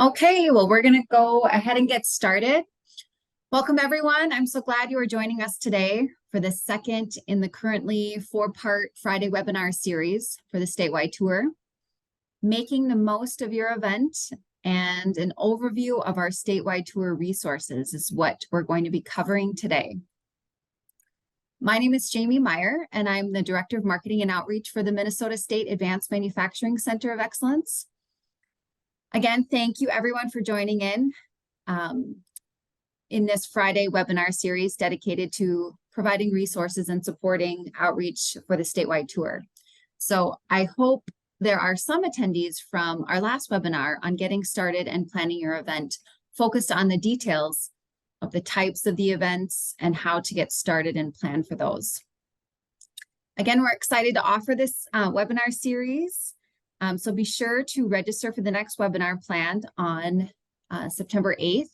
Okay, well, we're going to go ahead and get started. Welcome, everyone. I'm so glad you are joining us today for the second in the currently four-part Friday webinar series for the statewide tour. Making the most of your event and an overview of our statewide tour resources is what we're going to be covering today. My name is Jamie Meyer, and I'm the Director of Marketing and Outreach for the Minnesota State Advanced Manufacturing Center of Excellence. Again, thank you everyone for joining in this Friday webinar series dedicated to providing resources and supporting outreach for the statewide tour. So I hope there are some attendees from our last webinar on getting started and planning your event, focused on the details of the types of the events and how to get started and plan for those. Again, we're excited to offer this webinar series. So be sure to register for the next webinar planned on September 8th.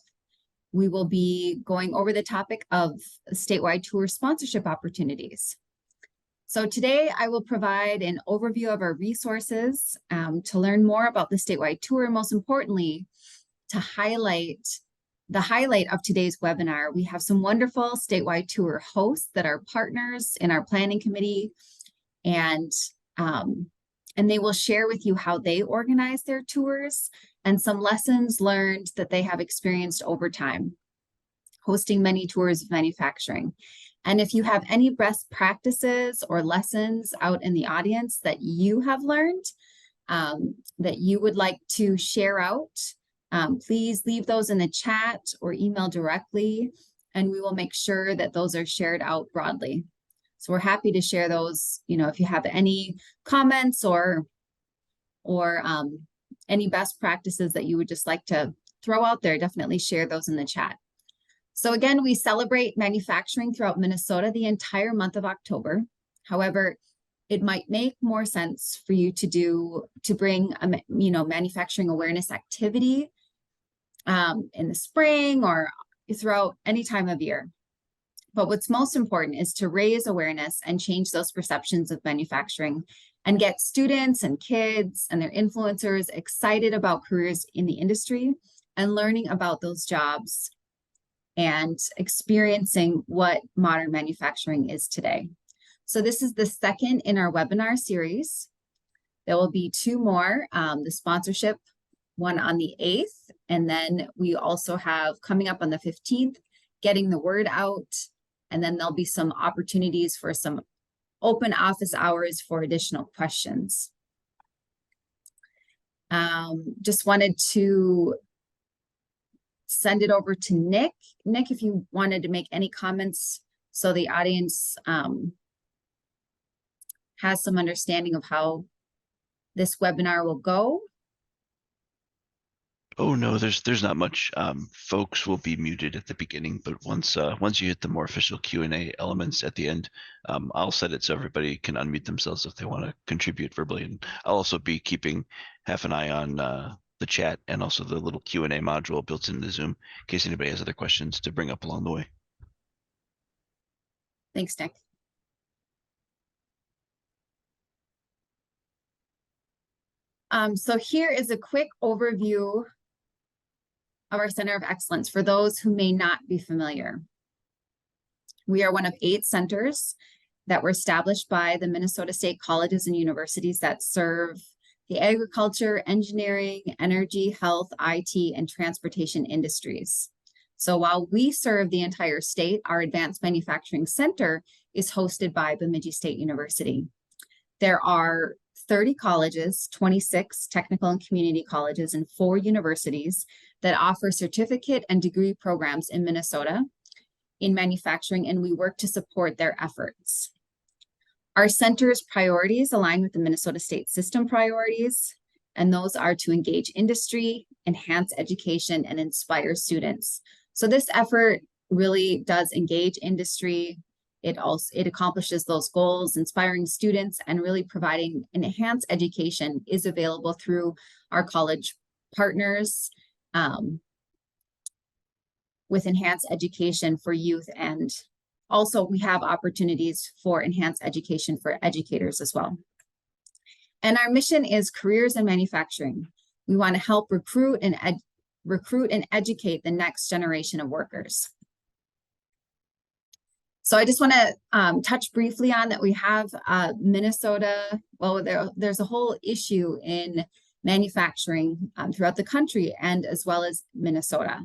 We will be going over the topic of statewide tour sponsorship opportunities. So today I will provide an overview of our resources to learn more about the statewide tour, and most importantly, to highlight the highlight of today's webinar. We have some wonderful statewide tour hosts that are partners in our planning committee, and they will share with you how they organize their tours and some lessons learned that they have experienced over time, hosting many tours of manufacturing. And if you have any best practices or lessons out in the audience that you have learned that you would like to share out, please leave those in the chat or email directly, and we will make sure that those are shared out broadly. So we're happy to share those. If you have any comments or any best practices that you would just like to throw out there, definitely share those in the chat. So again, we celebrate manufacturing throughout Minnesota the entire month of October. However, it might make more sense for you to bring a manufacturing awareness activity in the spring or throughout any time of year. But what's most important is to raise awareness and change those perceptions of manufacturing and get students and kids and their influencers excited about careers in the industry and learning about those jobs and experiencing what modern manufacturing is today. So this is the second in our webinar series. There will be two more, the sponsorship one on the 8th, and then we also have coming up on the 15th, getting the word out. And then there'll be some opportunities for some open office hours for additional questions. Just wanted to send it over to Nick. Nick, if you wanted to make any comments so the audience has some understanding of how this webinar will go. Oh no, there's not much. Folks will be muted at the beginning, but once you hit the more official Q&A elements at the end, I'll set it so everybody can unmute themselves if they want to contribute verbally. And I'll also be keeping half an eye on the chat and also the little Q&A module built into Zoom in case anybody has other questions to bring up along the way. Thanks, Nick. So here is a quick overview of our Center of Excellence for those who may not be familiar. We are one of 8 centers that were established by the Minnesota State colleges and universities that serve the agriculture, engineering, energy, health, IT, and transportation industries. So while we serve the entire state, our Advanced Manufacturing Center is hosted by Bemidji State University. There are 30 colleges, 26 technical and community colleges, and 4 universities that offer certificate and degree programs in Minnesota in manufacturing, and we work to support their efforts. Our center's priorities align with the Minnesota State System priorities, and those are to engage industry, enhance education, and inspire students. So this effort really does engage industry. It accomplishes those goals, inspiring students and really providing an enhanced education is available through our college partners with enhanced education for youth. And also we have opportunities for enhanced education for educators as well. And our mission is careers in manufacturing. We want to help recruit and recruit and educate the next generation of workers. So I just want to touch briefly on that we have Minnesota. Well, there's a whole issue in manufacturing throughout the country and as well as Minnesota.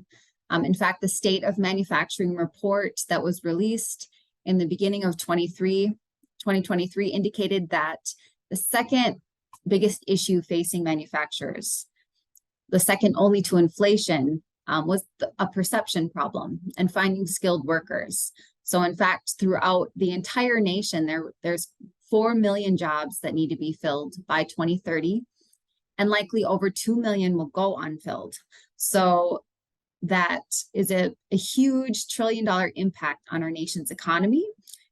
In fact, the State of Manufacturing report that was released in the beginning of 2023 indicated that the second biggest issue facing manufacturers, the second only to inflation, was a perception problem and finding skilled workers. So in fact, throughout the entire nation, there's 4 million jobs that need to be filled by 2030, and likely over 2 million will go unfilled. So that is a huge $1 trillion impact on our nation's economy,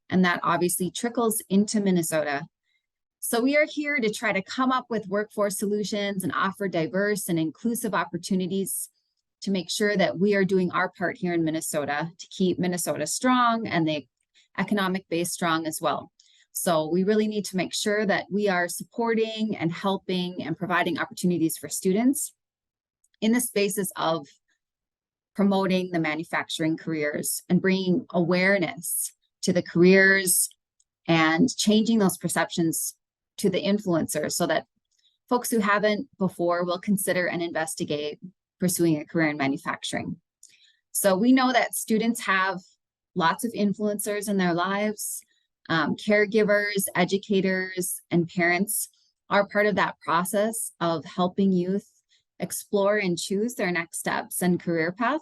and that obviously trickles into Minnesota. So we are here to try to come up with workforce solutions and offer diverse and inclusive opportunities to make sure that we are doing our part here in Minnesota to keep Minnesota strong and the economic base strong as well. So we really need to make sure that we are supporting and helping and providing opportunities for students in the spaces of promoting the manufacturing careers and bringing awareness to the careers and changing those perceptions to the influencers so that folks who haven't before will consider and investigate pursuing a career in manufacturing. So we know that students have lots of influencers in their lives. Caregivers, educators, and parents are part of that process of helping youth explore and choose their next steps and career path.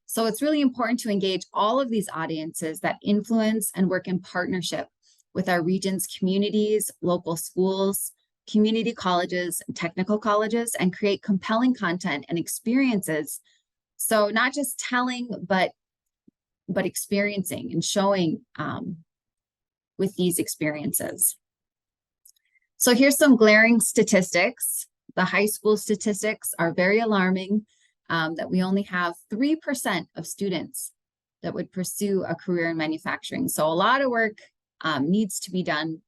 So it's really important to engage all of these audiences that influence and work in partnership with our region's communities, local schools, community colleges, technical colleges, and create compelling content and experiences. So not just telling, but experiencing and showing with these experiences. So here's some glaring statistics. The high school statistics are very alarming, that we only have 3% of students that would pursue a career in manufacturing. So a lot of work needs to be done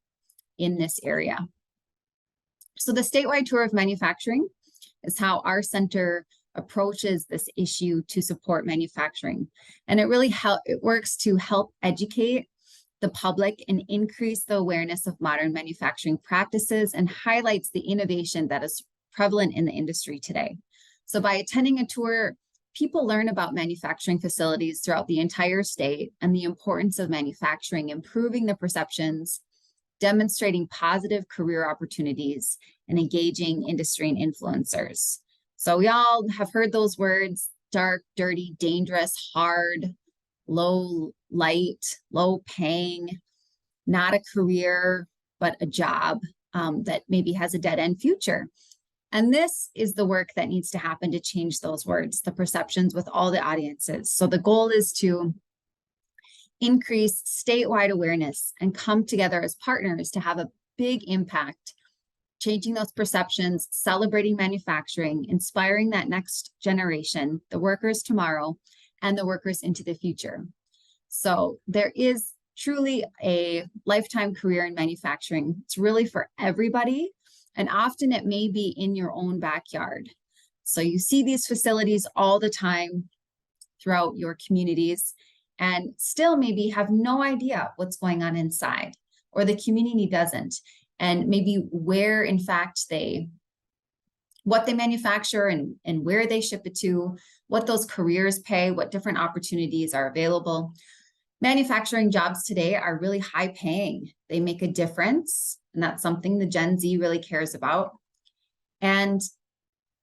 in this area. So the statewide tour of manufacturing is how our center approaches this issue to support manufacturing. And it really works to help educate the public and increase the awareness of modern manufacturing practices and highlights the innovation that is prevalent in the industry today. So by attending a tour, people learn about manufacturing facilities throughout the entire state and the importance of manufacturing, improving the perceptions, demonstrating positive career opportunities, and engaging industry and influencers. So we all have heard those words: dark, dirty, dangerous, hard, low light, low paying, not a career, but a job that maybe has a dead-end future. And this is the work that needs to happen to change those words, the perceptions with all the audiences. So the goal is to increase statewide awareness and come together as partners to have a big impact, changing those perceptions, celebrating manufacturing, inspiring that next generation, the workers tomorrow, and the workers into the future. So there is truly a lifetime career in manufacturing. It's really for everybody. And often it may be in your own backyard. So you see these facilities all the time throughout your communities and still maybe have no idea what's going on inside, or the community doesn't. And maybe where, in fact, what they manufacture and where they ship it to, what those careers pay, what different opportunities are available. Manufacturing jobs today are really high paying. They make a difference. And that's something the Gen Z really cares about. And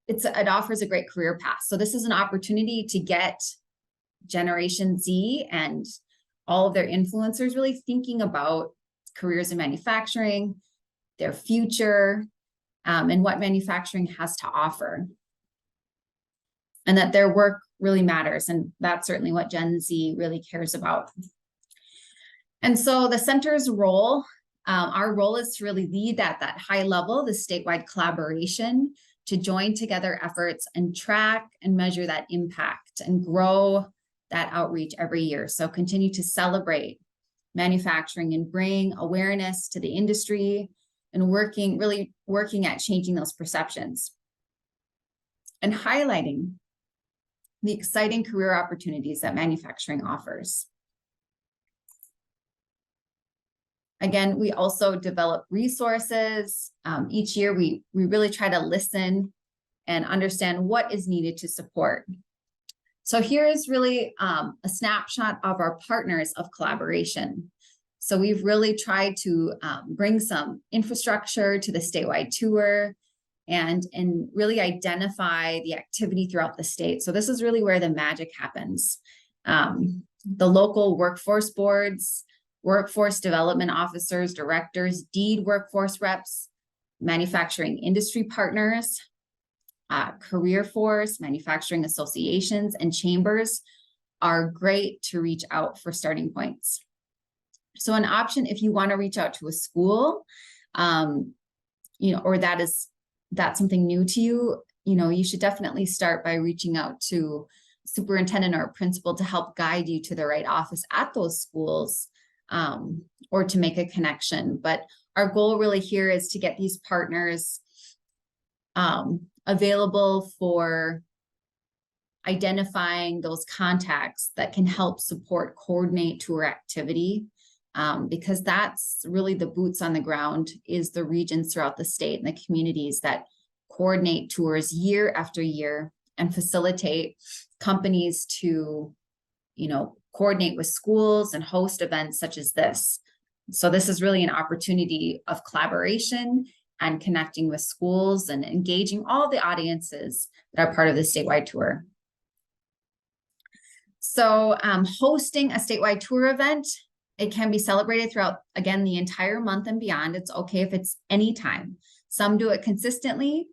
it offers a great career path. So this is an opportunity to get Generation Z and all of their influencers really thinking about careers in manufacturing, their future, and what manufacturing has to offer. And that their work really matters. And that's certainly what Gen Z really cares about. And so the center's role, our role is to really lead at that high level, the statewide collaboration, to join together efforts and track and measure that impact and grow that outreach every year. So continue to celebrate manufacturing and bring awareness to the industry and really working at changing those perceptions and highlighting the exciting career opportunities that manufacturing offers. Again, we also develop resources. Each year, we really try to listen and understand what is needed to support. So here is really a snapshot of our partners of collaboration. So we've really tried to bring some infrastructure to the statewide tour and really identify the activity throughout the state. So this is really where the magic happens. The local workforce boards, workforce development officers, directors, deed workforce reps, manufacturing industry partners, career force, manufacturing associations, and chambers are great to reach out for starting points. So an option, if you want to reach out to a school, or that's something new to you, you should definitely start by reaching out to superintendent or principal to help guide you to the right office at those schools, or to make a connection. But our goal really here is to get these partners available for identifying those contacts that can help support, coordinate tour activity, because that's really the boots on the ground, is the regions throughout the state and the communities that coordinate tours year after year and facilitate companies to, coordinate with schools and host events such as this. So this is really an opportunity of collaboration and connecting with schools and engaging all the audiences that are part of the statewide tour. So hosting a statewide tour event, it can be celebrated throughout, again, the entire month and beyond. It's okay if it's anytime. Some do it consistently.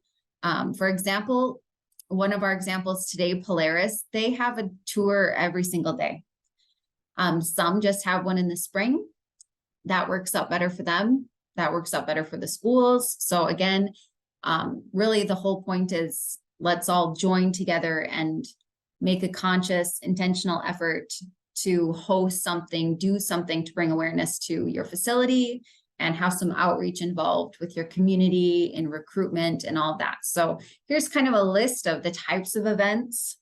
For example, one of our examples today, Polaris, they have a tour every single day. Some just have one in the spring. That works out better for them. That works out better for the schools. So again, really the whole point is let's all join together and make a conscious, intentional effort to host something, do something to bring awareness to your facility and have some outreach involved with your community in recruitment and all of that. So here's kind of a list of the types of events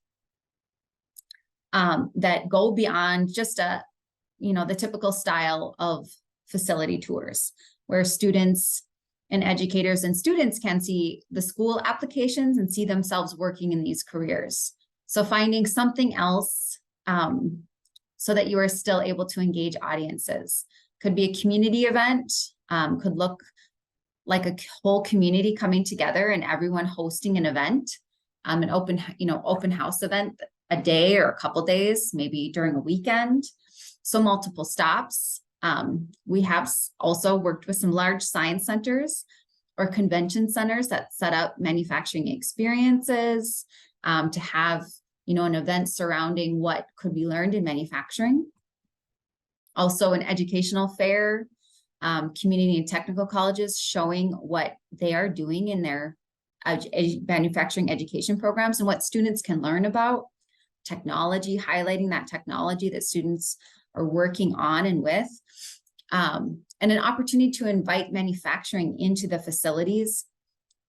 that go beyond just the typical style of facility tours, where students and educators and students can see the school applications and see themselves working in these careers. So finding something else so that you are still able to engage audiences. Could be a community event, could look like a whole community coming together and everyone hosting an event, an open house event, a day or a couple days, maybe during a weekend. So multiple stops. We have also worked with some large science centers or convention centers that set up manufacturing experiences to have, an event surrounding what could be learned in manufacturing. Also an educational fair, community and technical colleges showing what they are doing in their manufacturing education programs and what students can learn about technology, highlighting that technology that students are working on and with, and an opportunity to invite manufacturing into the facilities,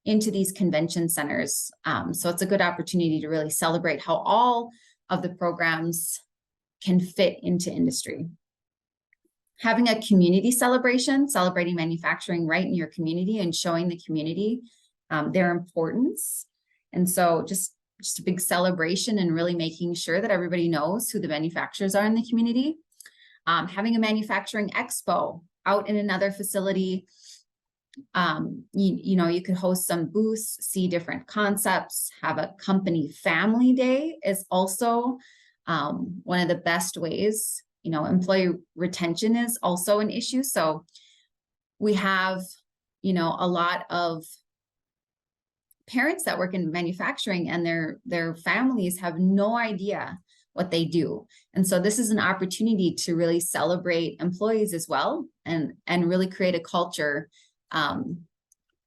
into these convention centers. So it's a good opportunity to really celebrate how all of the programs can fit into industry. Having a community celebration, celebrating manufacturing right in your community and showing the community their importance. And so just a big celebration and really making sure that everybody knows who the manufacturers are in the community. Having a manufacturing expo out in another facility. You could host some booths, see different concepts, have a company family day is also one of the best ways. Employee retention is also an issue. So we have, a lot of parents that work in manufacturing and their families have no idea what they do. And so this is an opportunity to really celebrate employees as well and really create a culture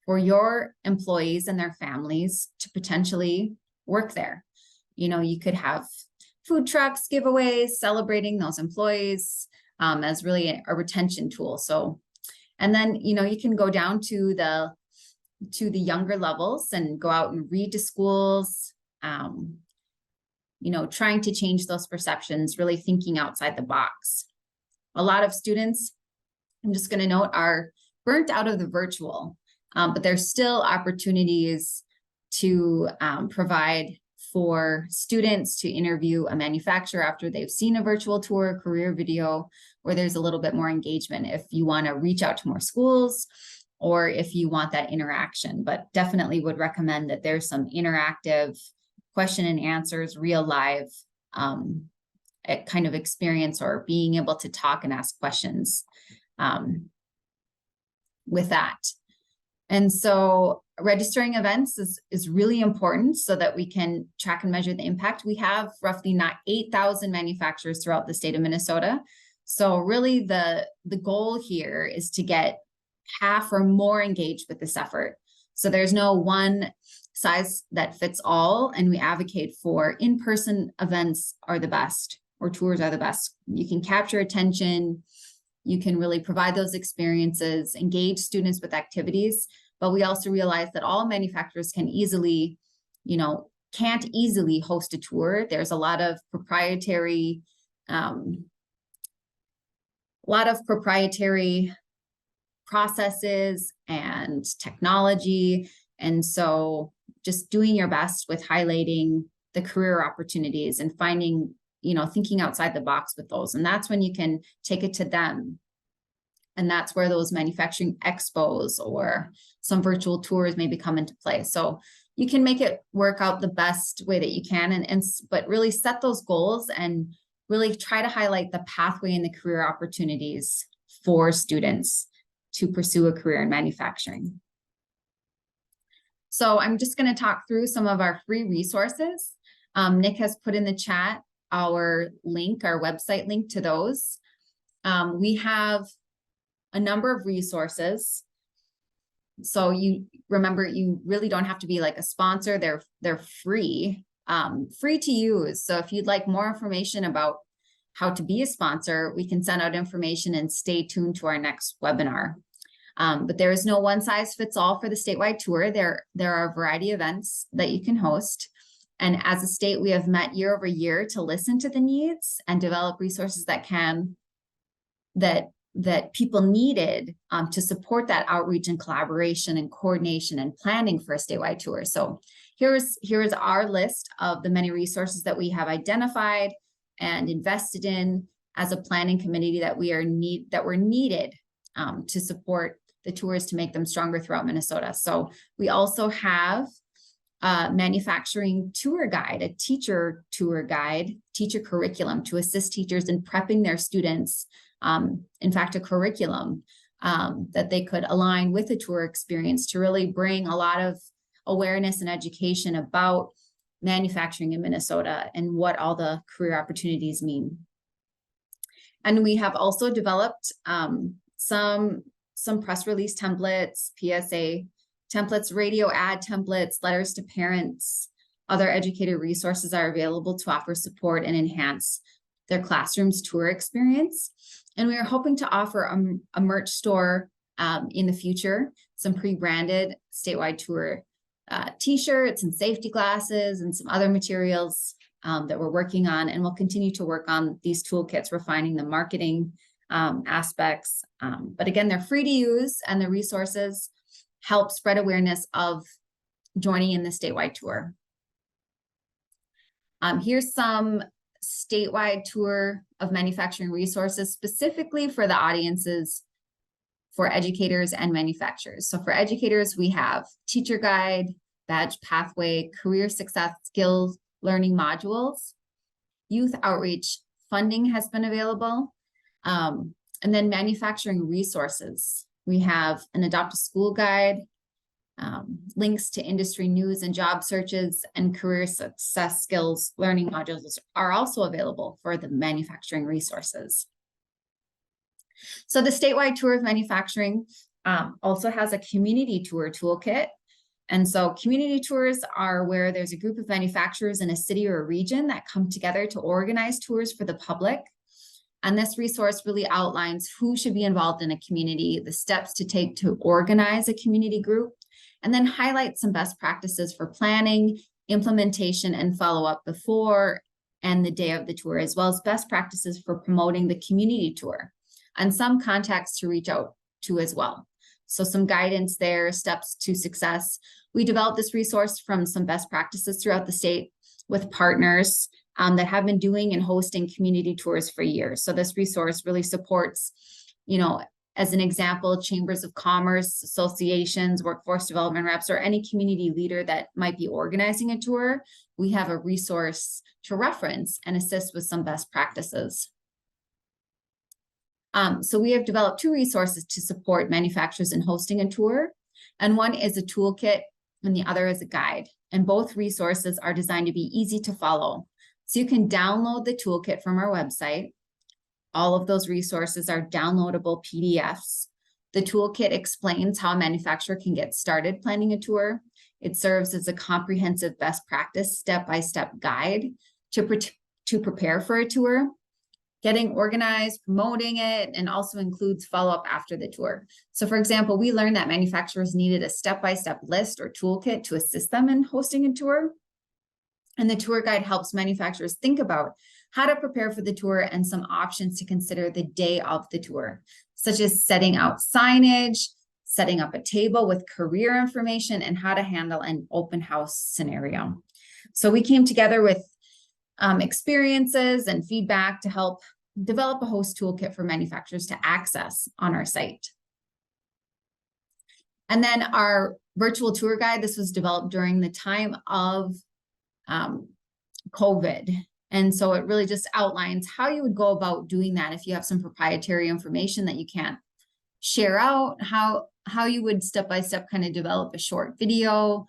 for your employees and their families to potentially work there. You could have food trucks, giveaways, celebrating those employees as really a retention tool. So, and then, you can go down to the younger levels and go out and read to schools, trying to change those perceptions, really thinking outside the box. A lot of students, I'm just going to note, are burnt out of the virtual, but there's still opportunities to provide for students to interview a manufacturer after they've seen a virtual tour, career video, where there's a little bit more engagement if you want to reach out to more schools or if you want that interaction. But definitely would recommend that there's some interactive question and answers, real live kind of experience, or being able to talk and ask questions with that. And so registering events is really important so that we can track and measure the impact. We have roughly 8,000 manufacturers throughout the state of Minnesota. So really the goal here is to get half or more engaged with this effort. So there's no one size that fits all, and we advocate for in-person events are the best, or tours are the best. You can capture attention, you can really provide those experiences, engage students with activities, but we also realize that all manufacturers can't easily host a tour. There's a lot of proprietary processes and technology. And so just doing your best with highlighting the career opportunities and finding, thinking outside the box with those. And that's when you can take it to them. And that's where those manufacturing expos or some virtual tours maybe come into play. So you can make it work out the best way that you can, but really set those goals and really try to highlight the pathway and the career opportunities for students to pursue a career in manufacturing. So I'm just going to talk through some of our free resources. Nick has put in the chat our website link to those. We have a number of resources. So you remember, you really don't have to be like a sponsor. They're free to use. So if you'd like more information about how to be a sponsor, we can send out information, and stay tuned to our next webinar. But there is no one size fits all for the statewide tour. There are a variety of events that you can host. And as a state, we have met year over year to listen to the needs and develop resources that people needed to support that outreach and collaboration and coordination and planning for a statewide tour. So here is our list of the many resources that we have identified and invested in as a planning committee that were needed to support the tours to make them stronger throughout Minnesota. So we also have a manufacturing tour guide, a teacher tour guide, teacher curriculum to assist teachers in prepping their students. In fact, a curriculum that they could align with the tour experience to really bring a lot of awareness and education about manufacturing in Minnesota and what all the career opportunities mean. And we have also developed some press release templates, PSA templates, radio ad templates, letters to parents. Other educator resources are available to offer support and enhance their classroom's tour experience. And we are hoping to offer a merch store in the future, some pre-branded statewide tour t-shirts and safety glasses and some other materials that we're working on. And we'll continue to work on these toolkits, refining the marketing aspects. But again, they're free to use, and the resources help spread awareness of joining in the statewide tour. Here's some statewide tour of manufacturing resources specifically for the audiences for educators and manufacturers. So for educators, we have teacher guide, badge pathway, career success skills, learning modules. Youth outreach funding has been available. And then manufacturing resources. We have an adopt a school guide, links to industry news and job searches, and career success skills learning modules are also available for the manufacturing resources. So the statewide tour of manufacturing also has a community tour toolkit. And so community tours are where there's a group of manufacturers in a city or a region that come together to organize tours for the public. And this resource really outlines who should be involved in a community, the steps to take to organize a community group, and then highlight some best practices for planning, implementation, and follow-up before and the day of the tour, as well as best practices for promoting the community tour, and some contacts to reach out to as well. So some guidance there, steps to success. We developed this resource from some best practices throughout the state with partners that have been doing and hosting community tours for years. So this resource really supports, as an example, chambers of commerce, associations, workforce development reps, or any community leader that might be organizing a tour. We have a resource to reference and assist with some best practices. So we have developed 2 resources to support manufacturers in hosting a tour, and one is a toolkit and the other is a guide. And both resources are designed to be easy to follow. So you can download the toolkit from our website. All of those resources are downloadable PDFs. The toolkit explains how a manufacturer can get started planning a tour. It serves as a comprehensive best practice step-by-step guide to prepare for a tour, getting organized, promoting it, and also includes follow-up after the tour. So for example, we learned that manufacturers needed a step-by-step list or toolkit to assist them in hosting a tour. And the tour guide helps manufacturers think about how to prepare for the tour and some options to consider the day of the tour, such as setting out signage, setting up a table with career information, and how to handle an open house scenario. So we came together with experiences and feedback to help develop a host toolkit for manufacturers to access on our site. And then our virtual tour guide, this was developed during the time of COVID. And so it really just outlines how you would go about doing that if you have some proprietary information that you can't share out, how you would step-by-step kind of develop a short video,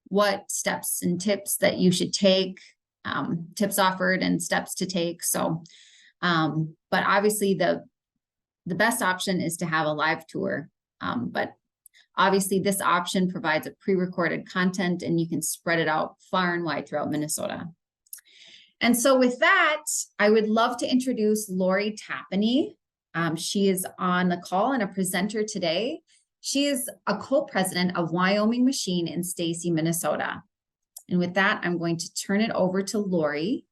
what steps and tips that you should take, tips offered and steps to take. So, but obviously the best option is to have a live tour. But obviously this option provides a pre-recorded content and you can spread it out far and wide throughout Minnesota. And so with that, I would love to introduce Lori Tapany. She is on the call and a presenter today. She is a co-president of Wyoming Machine in Stacy, Minnesota. And with that, I'm going to turn it over to Lori.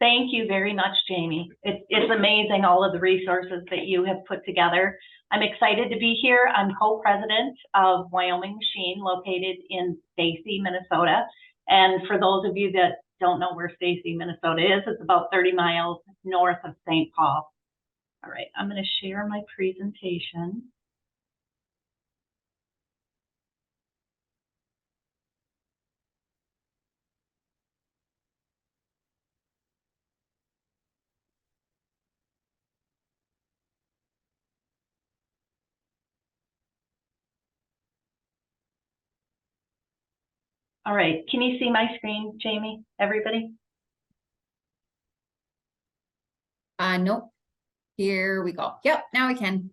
Thank you very much, Jamie. It's amazing all of the resources that you have put together. I'm excited to be here. I'm co-president of Wyoming Machine, located in Stacy, Minnesota. And for those of you that don't know where Stacy, Minnesota is, it's about 30 miles north of St. Paul. All right, I'm going to share my presentation. All right, can you see my screen, Jamie, everybody? Nope. Here we go. Yep, now we can.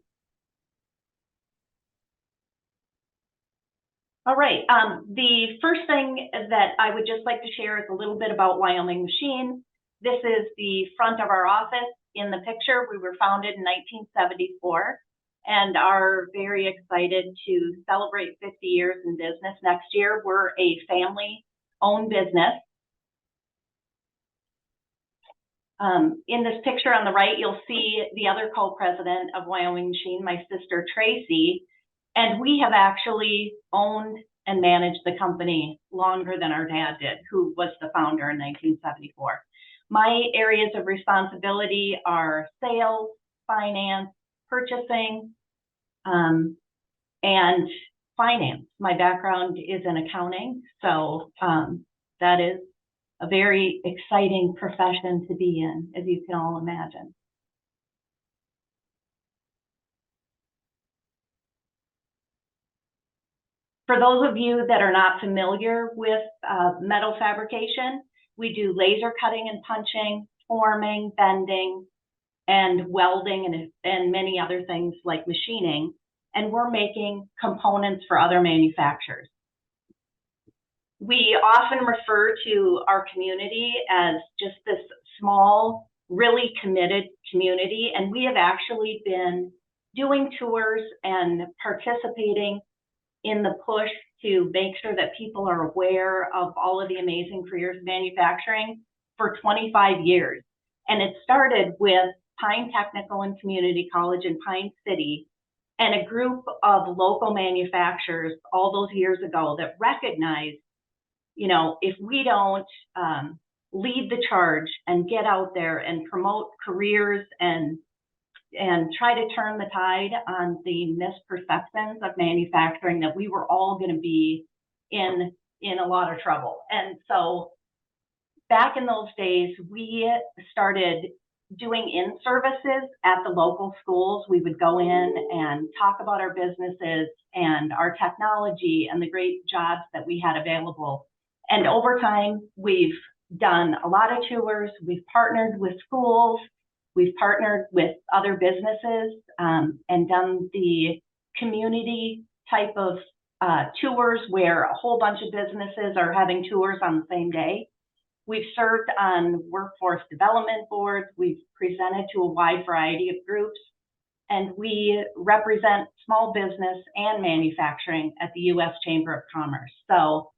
All right, the first thing that I would just like to share is a little bit about Wyoming Machine. This is the front of our office in the picture. We were founded in 1974 and are very excited to celebrate 50 years in business next year. We're a family-owned business. In this picture on the right, you'll see the other co-president of Wyoming Machine, my sister Tracy, and we have actually owned and managed the company longer than our dad did, who was the founder in 1974. My areas of responsibility are sales, finance, purchasing, and finance. My background is in accounting, so that is a very exciting profession to be in, as you can all imagine. For those of you that are not familiar with metal fabrication, we do laser cutting and punching, forming, bending, and welding, and many other things like machining. And we're making components for other manufacturers. We often refer to our community as just this small, really committed community. And we have actually been doing tours and participating in the push to make sure that people are aware of all of the amazing careers in manufacturing for 25 years. And it started with Pine Technical and Community College in Pine City, and a group of local manufacturers all those years ago that recognized, you know, if we don't lead the charge and get out there and promote careers and try to turn the tide on the misperceptions of manufacturing, that we were all going to be in a lot of trouble. And so back in those days, we started doing in-services at the local schools. We would go in and talk about our businesses and our technology and the great jobs that we had available. And over time, we've done a lot of tours. We've partnered with schools. We've partnered with other businesses and done the community type of tours where a whole bunch of businesses are having tours on the same day. We've served on workforce development boards. We've presented to a wide variety of groups, and we represent small business and manufacturing at the U.S. Chamber of Commerce. So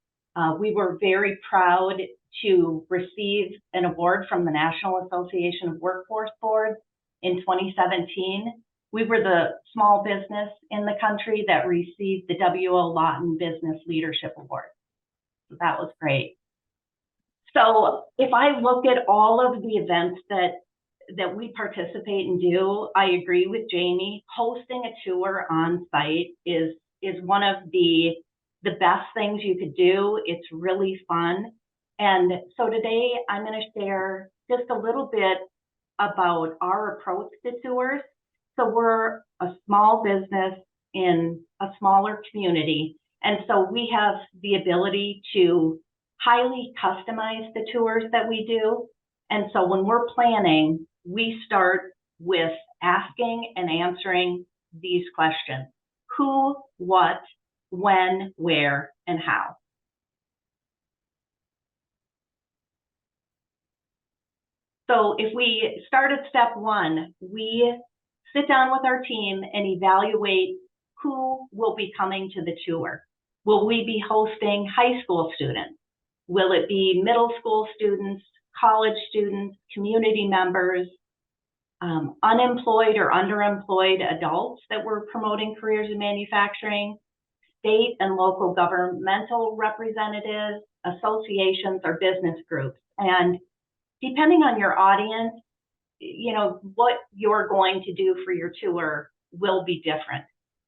we were very proud to receive an award from the National Association of Workforce Boards in 2017. We were the small business in the country that received the W.O. Lawton Business Leadership Award. So that was great. So if I look at all of the events that we participate and do, I agree with Jamie. Hosting a tour on site is one of the best things you could do. It's really fun. And so today I'm going to share just a little bit about our approach to tours. So we're a small business in a smaller community. And so we have the ability to highly customize the tours that we do. And so when we're planning, we start with asking and answering these questions: who, what, when, where, and how. So if we start at step one, we sit down with our team and evaluate who will be coming to the tour. Will we be hosting high school students? Will it be middle school students, college students, community members, unemployed or underemployed adults that we're promoting careers in manufacturing, state and local governmental representatives, associations, or business groups? And depending on your audience, you know, what you're going to do for your tour will be different.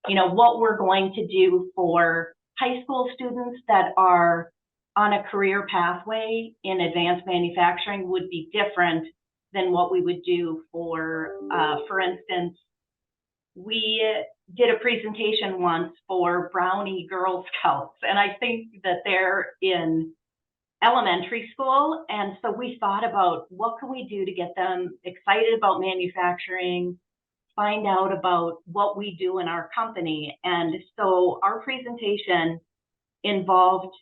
You know, what we're going to do for high school students that are on a career pathway in advanced manufacturing would be different than what we would do for instance, we did a presentation once for Brownie Girl Scouts, and I think that they're in elementary school. And so we thought about what can we do to get them excited about manufacturing, find out about what we do in our company. And so our presentation involved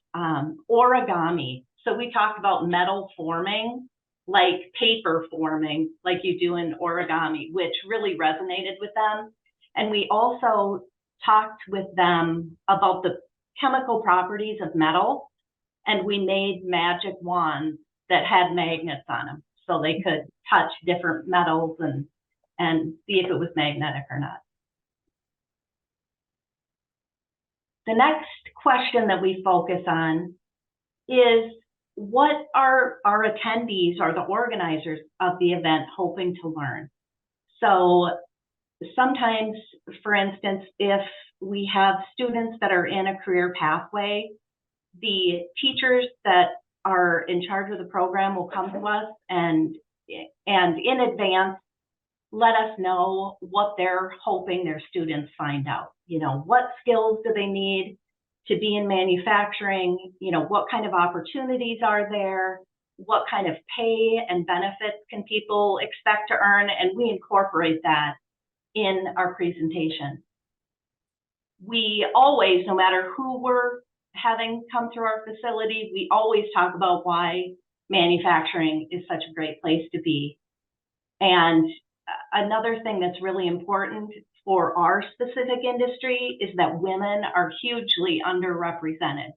origami. So we talked about metal forming, like paper forming, like you do in origami, which really resonated with them. And we also talked with them about the chemical properties of metal, and we made magic wands that had magnets on them so they could touch different metals and see if it was magnetic or not. The next question that we focus on is, what are our attendees or the organizers of the event hoping to learn? So sometimes, for instance, if we have students that are in a career pathway, the teachers that are in charge of the program will come to us and in advance let us know what they're hoping their students find out. You know, what skills do they need to be in manufacturing? You know, what kind of opportunities are there? What kind of pay and benefits can people expect to earn? And we incorporate that in our presentation. We always, no matter who we're having come through our facility, we always talk about why manufacturing is such a great place to be. And another thing that's really important for our specific industry is that women are hugely underrepresented.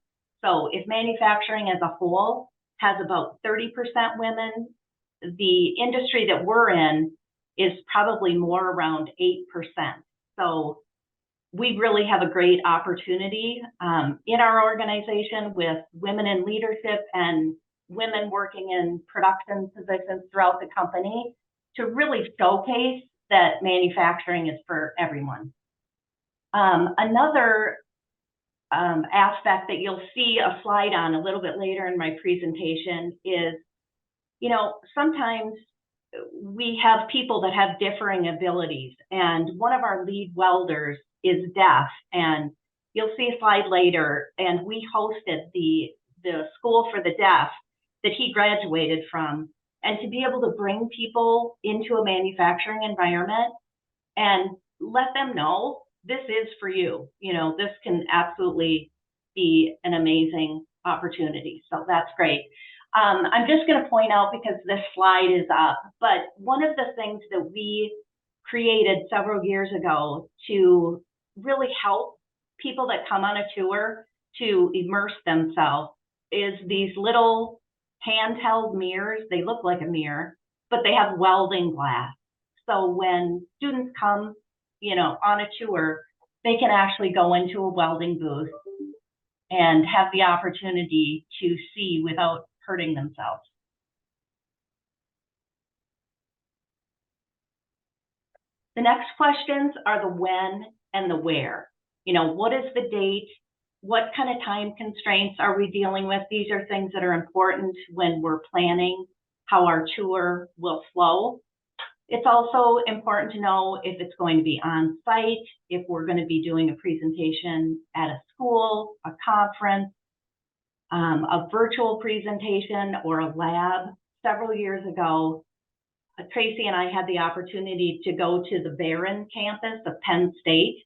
So if manufacturing as a whole has about 30% women. The industry that we're in is probably more around 8%. So we really have a great opportunity in our organization with women in leadership and women working in production positions throughout the company to really showcase that manufacturing is for everyone. Another aspect that you'll see a slide on a little bit later in my presentation is, you know, sometimes we have people that have differing abilities, and one of our lead welders is deaf, and you'll see a slide later, and we hosted the school for the deaf that he graduated from, and to be able to bring people into a manufacturing environment and let them know this is for you. You know, this can absolutely be an amazing opportunity. So that's great. I'm just going to point out, because this slide is up, but one of the things that we created several years ago to really help people that come on a tour to immerse themselves is these little handheld mirrors. They look like a mirror, but they have welding glass. So when students come, you know, on a tour, they can actually go into a welding booth and have the opportunity to see without hurting themselves. The next questions are the when and the where. You know, what is the date? What kind of time constraints are we dealing with? These are things that are important when we're planning how our tour will flow. It's also important to know if it's going to be on site, if we're going to be doing a presentation at a school, a conference, a virtual presentation, or a lab. Several years ago, Tracy and I had the opportunity to go to the Barron campus of Penn State,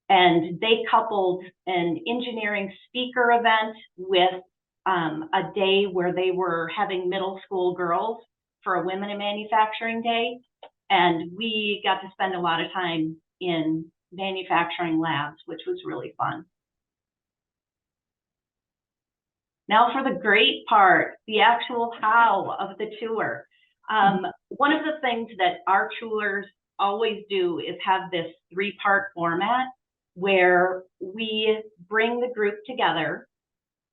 and they coupled an engineering speaker event with a day where they were having middle school girls for a Women in Manufacturing Day. And we got to spend a lot of time in manufacturing labs, which was really fun. Now for the great part, the actual how of the tour. One of the things that our tours always do is have this 3-part format where we bring the group together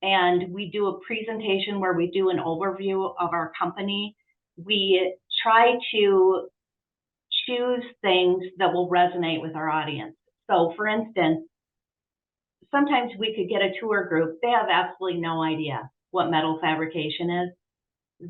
and we do a presentation where we do an overview of our company. We try to choose things that will resonate with our audience. So for instance, sometimes we could get a tour group, they have absolutely no idea what metal fabrication is.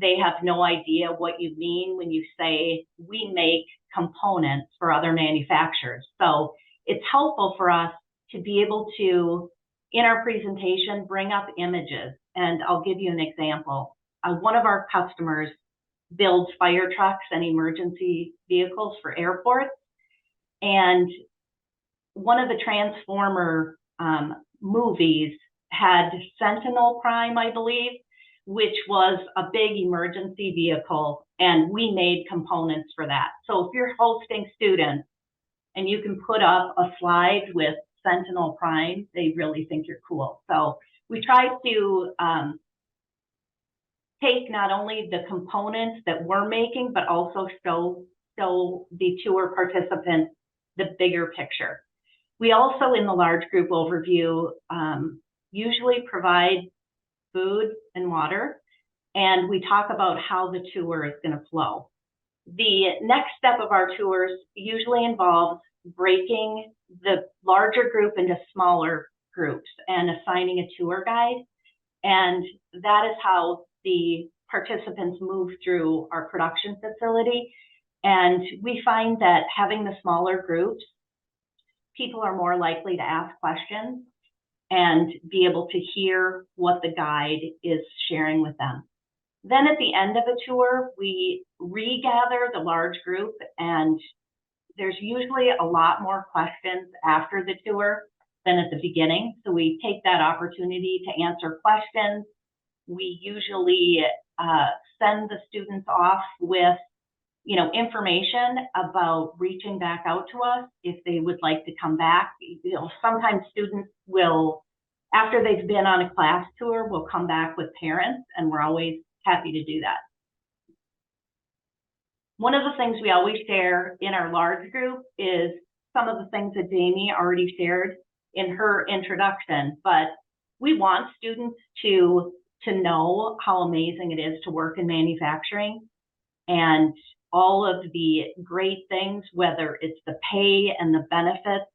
They have no idea what you mean when you say we make components for other manufacturers. So it's helpful for us to be able to, in our presentation, bring up images. And I'll give you an example. One of our customers builds fire trucks and emergency vehicles for airports. And one of the Transformer movies had Sentinel Prime, I believe, which was a big emergency vehicle, and we made components for that. So if you're hosting students and you can put up a slide with Sentinel Prime, they really think you're cool. So we try to take not only the components that we're making, but also show the tour participants the bigger picture. We also, in the large group overview, usually provide food and water, and we talk about how the tour is going to flow. The next step of our tours usually involves breaking the larger group into smaller groups and assigning a tour guide, and that is how the participants move through our production facility. And we find that having the smaller groups, people are more likely to ask questions and be able to hear what the guide is sharing with them. Then at the end of a tour, we regather the large group, and there's usually a lot more questions after the tour than at the beginning. So we take that opportunity to answer questions. We usually send the students off with information about reaching back out to us if they would like to come back. Sometimes students will, after they've been on a class tour, will come back with parents, and we're always happy to do that. One of the things we always share in our large group is some of the things that Jamie already shared in her introduction, but we want students to know how amazing it is to work in manufacturing and all of the great things, whether it's the pay and the benefits.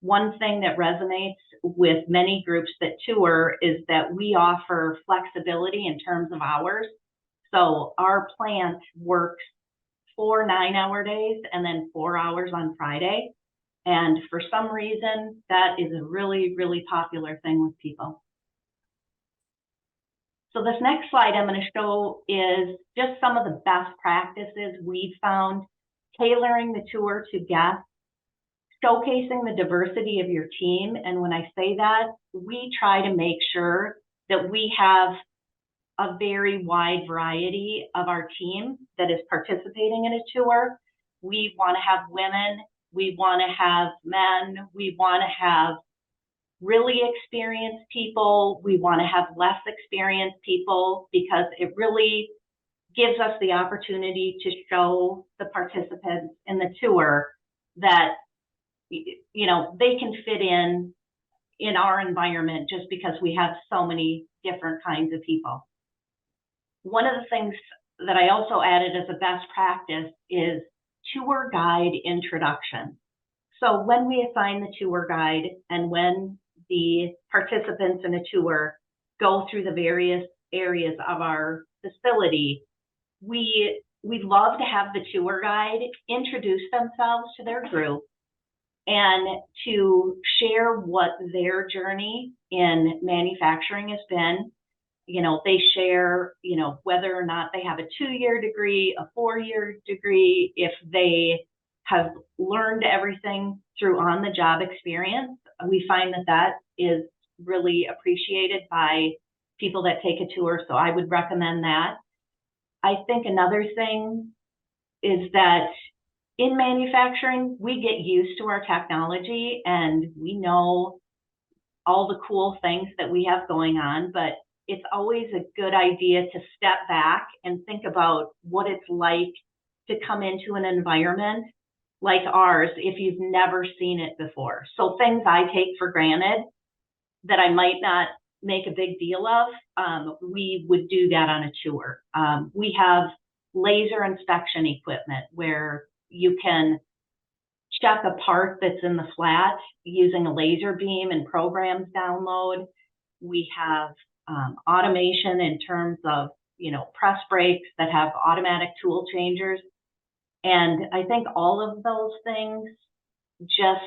One thing that resonates with many groups that tour is that we offer flexibility in terms of hours. So our plant works 4 9-hour days and then 4 hours on Friday. And for some reason, that is a really, really popular thing with people. So this next slide I'm going to show is just some of the best practices we've found, tailoring the tour to guests, showcasing the diversity of your team. And when I say that, we try to make sure that we have a very wide variety of our team that is participating in a tour. We want to have women, we want to have men, we want to have really experienced people, we want to have less experienced people, because it really gives us the opportunity to show the participants in the tour that, you know, they can fit in our environment just because we have so many different kinds of people. One of the things that I also added as a best practice is tour guide introduction. So when we assign the tour guide and when the participants in a tour go through the various areas of our facility, we love to have the tour guide introduce themselves to their group and to share what their journey in manufacturing has been. You know, they share, you know, whether or not they have a 2-year degree, a 4-year degree, if they have learned everything through on-the-job experience. We find that that is really appreciated by people that take a tour, so I would recommend that. I think another thing is that in manufacturing, we get used to our technology and we know all the cool things that we have going on, but it's always a good idea to step back and think about what it's like to come into an environment like ours if you've never seen it before. So things I take for granted that I might not make a big deal of, we would do that on a tour. We have laser inspection equipment where you can check a part that's in the flat using a laser beam and programs download. We have automation in terms of, you know, press brakes that have automatic tool changers. And I think all of those things just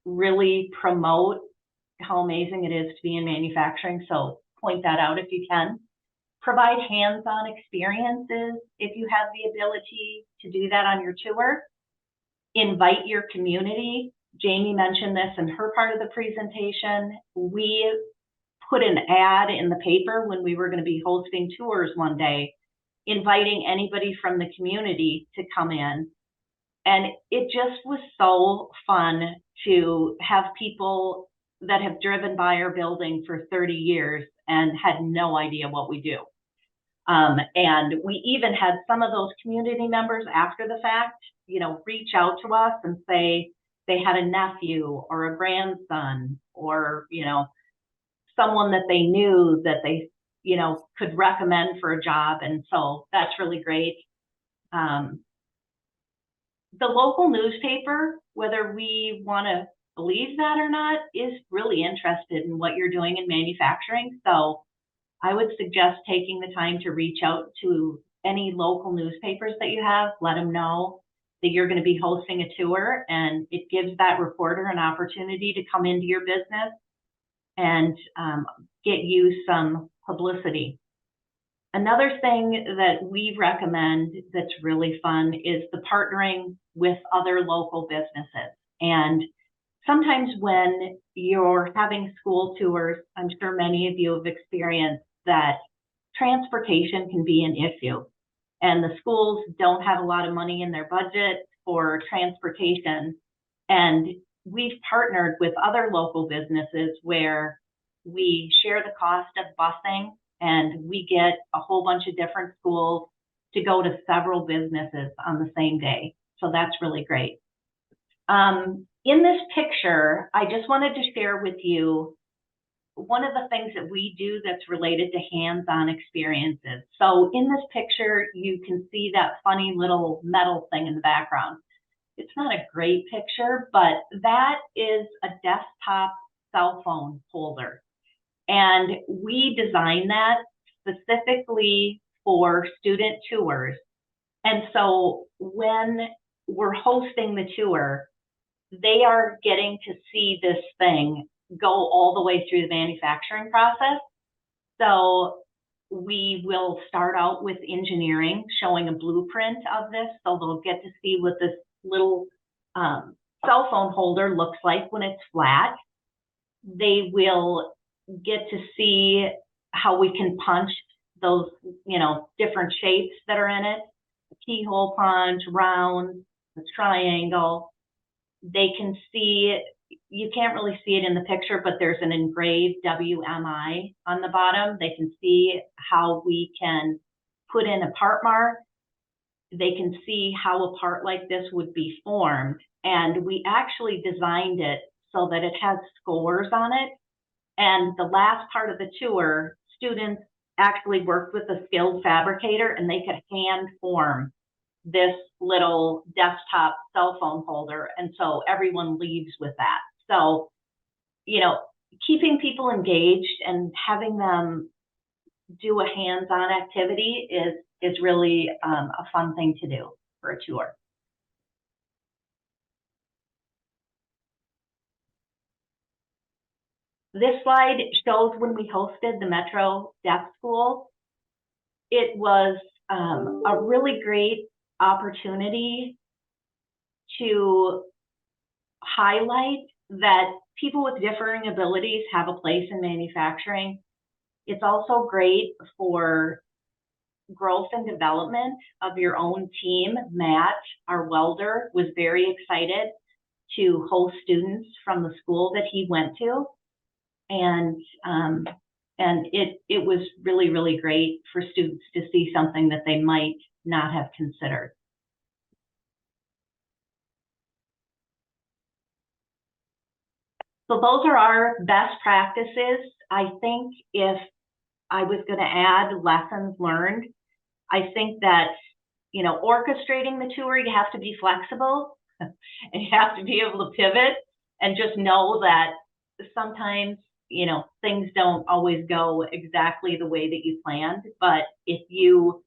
really promote how amazing it is to be in manufacturing. So point that out if you can. Provide hands-on experiences if you have the ability to do that on your tour. Invite your community. Jamie mentioned this in her part of the presentation. We put an ad in the paper when we were going to be hosting tours one day, inviting anybody from the community to come in. And it just was so fun to have people that have driven by our building for 30 years and had no idea what we do. And we even had some of those community members after the fact, you know, reach out to us and say they had a nephew or a grandson or, you know, someone that they knew that they, you know, could recommend for a job. And so that's really great. The local newspaper, whether we want to believe that or not, is really interested in what you're doing in manufacturing. So I would suggest taking the time to reach out to any local newspapers that you have, let them know that you're going to be hosting a tour, and it gives that reporter an opportunity to come into your business and get you some publicity. Another thing that we recommend that's really fun is the partnering with other local businesses. And sometimes when you're having school tours, I'm sure many of you have experienced that transportation can be an issue. And the schools don't have a lot of money in their budget for transportation. And we've partnered with other local businesses where we share the cost of busing and we get a whole bunch of different schools to go to several businesses on the same day. So that's really great. In this picture, I just wanted to share with you one of the things that we do that's related to hands-on experiences. So in this picture, you can see that funny little metal thing in the background. It's not a great picture, but that is a desktop cell phone holder. And we designed that specifically for student tours. And so when we're hosting the tour, they are getting to see this thing go all the way through the manufacturing process. So we will start out with engineering, showing a blueprint of this. So they'll get to see what this little cell phone holder looks like when it's flat. They will get to see how we can punch those, different shapes that are in it. The keyhole punch, round, the triangle. They can see, you can't really see it in the picture, but there's an engraved WMI on the bottom. They can see how we can put in a part mark. They can see how a part like this would be formed. And we actually designed it so that it has scores on it. And the last part of the tour, students actually worked with a skilled fabricator, and they could hand form this little desktop cell phone holder. And so everyone leaves with that. So, keeping people engaged and having them do a hands-on activity is really a fun thing to do for a tour. This slide shows when we hosted the Metro Deaf School. It was a really great opportunity to highlight that people with differing abilities have a place in manufacturing. It's also great for growth and development of your own team. Matt, our welder, was very excited to host students from the school that he went to. And it was really, really great for students to see something that they might not have considered. So those are our best practices. I think if I was going to add lessons learned, I think that, orchestrating the tour, you have to be flexible and you have to be able to pivot and just know that sometimes, things don't always go exactly the way that you planned. But if you,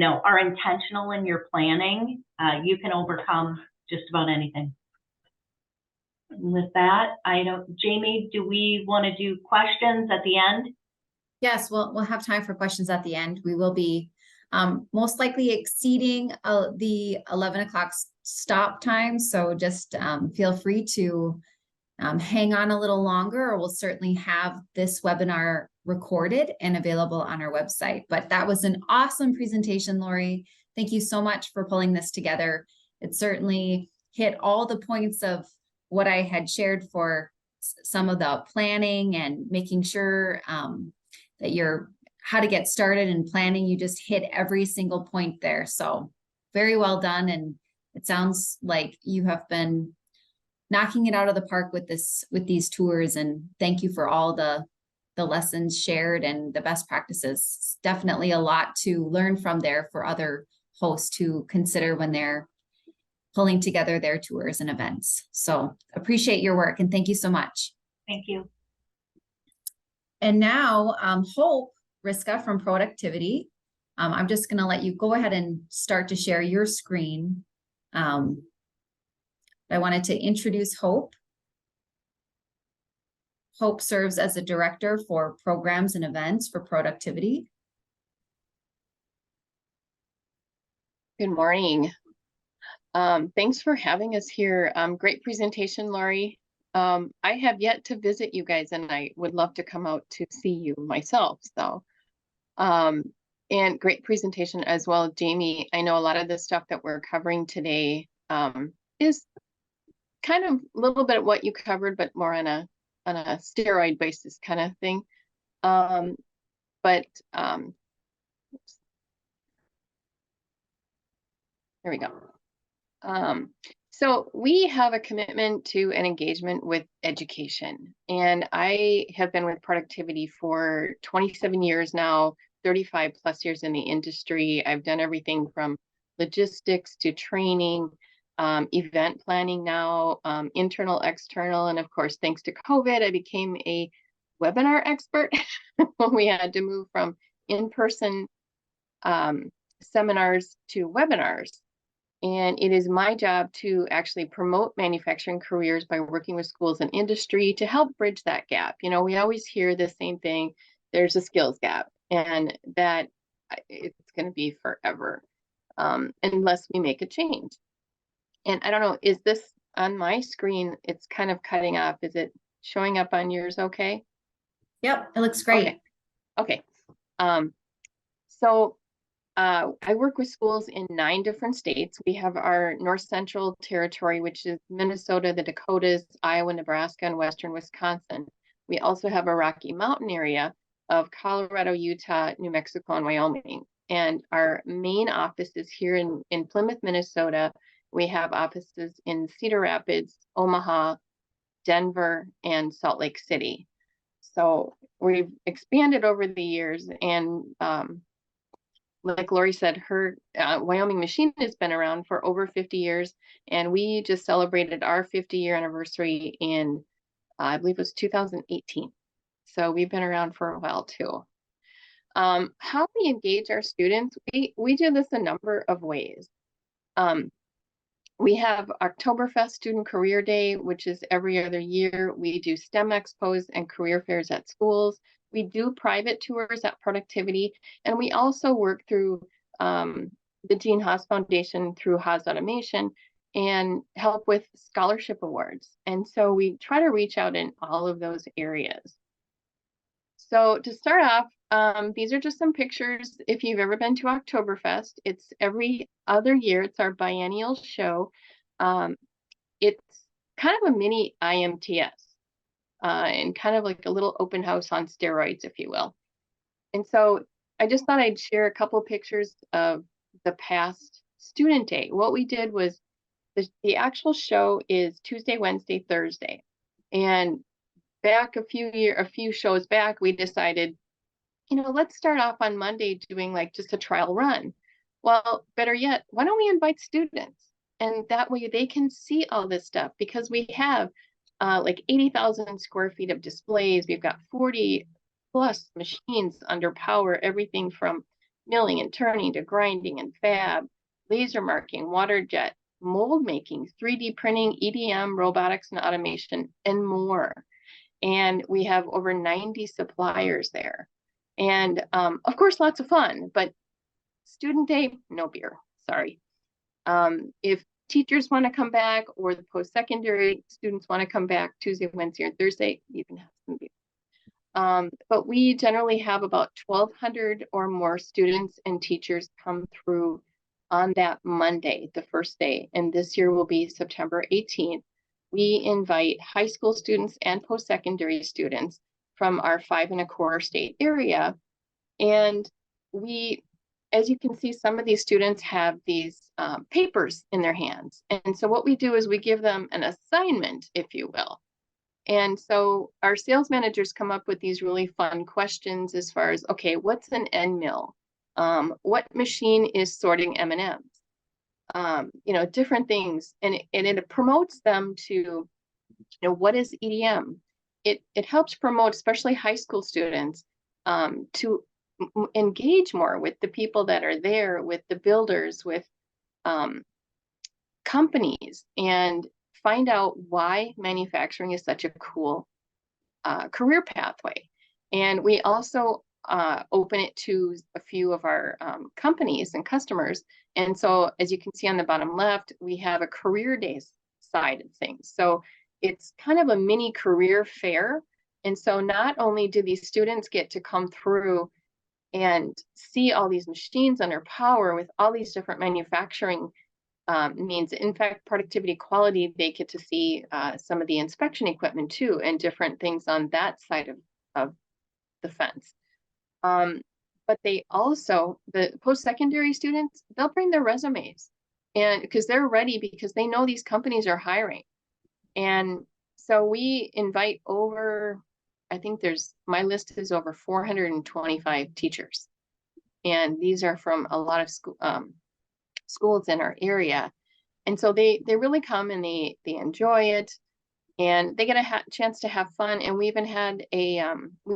are intentional in your planning, you can overcome just about anything. And with that, Jamie, do we want to do questions at the end? Yes, we'll have time for questions at the end. We will be most likely exceeding the 11 o'clock stop time. So just feel free to hang on a little longer, or we'll certainly have this webinar recorded and available on our website. But that was an awesome presentation, Lori. Thank you so much for pulling this together. It certainly hit all the points of what I had shared for some of the planning and making sure that you're how to get started in planning. You just hit every single point there. So very well done. And it sounds like you have been knocking it out of the park with these tours. And thank you for all the lessons shared and the best practices. It's definitely a lot to learn from there for other hosts to consider when they're pulling together their tours and events. So appreciate your work and thank you so much. Thank you. And now Hope Riska from Productivity. I'm just going to let you go ahead and start to share your screen. I wanted to introduce Hope. Hope serves as a director for programs and events for Productivity. Good morning. Thanks for having us here. Great presentation, Lori. I have yet to visit you guys, and I would love to come out to see you myself. So, and great presentation as well, Jamie. I know a lot of the stuff that we're covering today is kind of a little bit of what you covered, but more on a steroid basis kind of thing. But there we go. So we have a commitment to an engagement with education. And I have been with Productivity for 27 years now, 35 plus years in the industry. I've done everything from logistics to training, event planning now, internal, external. And of course, thanks to COVID, I became a webinar expert when we had to move from in-person seminars to webinars. And it is my job to actually promote manufacturing careers by working with schools and industry to help bridge that gap. You know, we always hear the same thing, there's a skills gap, and that it's going to be forever unless we make a change. And I don't know, is this on my screen? It's kind of cutting off. Is it showing up on yours okay? Yep, it looks great. Okay. So I work with schools in 9 different states. We have our North Central Territory, which is Minnesota, the Dakotas, Iowa, Nebraska, and Western Wisconsin. We also have a Rocky Mountain area of Colorado, Utah, New Mexico, and Wyoming. And our main office is here in Plymouth, Minnesota. We have offices in Cedar Rapids, Omaha, Denver, and Salt Lake City. So we've expanded over the years, and like Lori said, her Wyoming Machine has been around for over 50 years, and we just celebrated our 50-year anniversary in, I believe it was 2018. So we've been around for a while too. How we engage our students, we do this a number of ways. We have Oktoberfest Student Career Day, which is every other year. We do STEM expos and career fairs at schools. We do private tours at Productivity, and we also work through the Gene Haas Foundation through Haas Automation and help with scholarship awards. And so we try to reach out in all of those areas. So to start off, these are just some pictures. If you've ever been to Oktoberfest, it's every other year. It's our biennial show. It's kind of a mini IMTS. And kind of like a little open house on steroids, if you will. And so I just thought I'd share a couple pictures of the past student day. What we did was the actual show is Tuesday, Wednesday, Thursday. And back a few shows back, we decided, you know, let's start off on Monday doing like just a trial run. Well, better yet, why don't we invite students? And that way they can see all this stuff, because we have like 80,000 square feet of displays. We've got 40 plus machines under power, everything from milling and turning to grinding and fab, laser marking, water jet, mold making, 3D printing, EDM, robotics and automation, and more. And we have over 90 suppliers there. And of course, lots of fun, but student day, no beer, sorry. If teachers want to come back, or the post-secondary students want to come back Tuesday, Wednesday, or Thursday, you can have some beer. But we generally have about 1,200 or more students and teachers come through on that Monday, the first day. And this year will be September 18th. We invite high school students and post-secondary students from our 5 1/4 state area. And we, as you can see, some of these students have these papers in their hands. And so what we do is we give them an assignment, if you will. And so our sales managers come up with these really fun questions as far as, okay, what's an end mill? What machine is sorting M&Ms? You know, different things. And it promotes them to, you know, what is EDM? It helps promote, especially high school students, to engage more with the people that are there, with the builders, with companies, and find out why manufacturing is such a cool career pathway. And we also open it to a few of our companies and customers. And so as you can see on the bottom left, we have a career days side of things. So it's kind of a mini career fair. And so not only do these students get to come through and see all these machines under power with all these different manufacturing means, in fact, productivity quality, they get to see some of the inspection equipment too, and different things on that side of the fence. But they also, the post-secondary students, they'll bring their resumes, and because they're ready, because they know these companies are hiring. And so we invite over, I think my list is over 425 teachers. And these are from a lot of schools in our area. And so they really come and they enjoy it, and they get a chance to have fun. And we even had we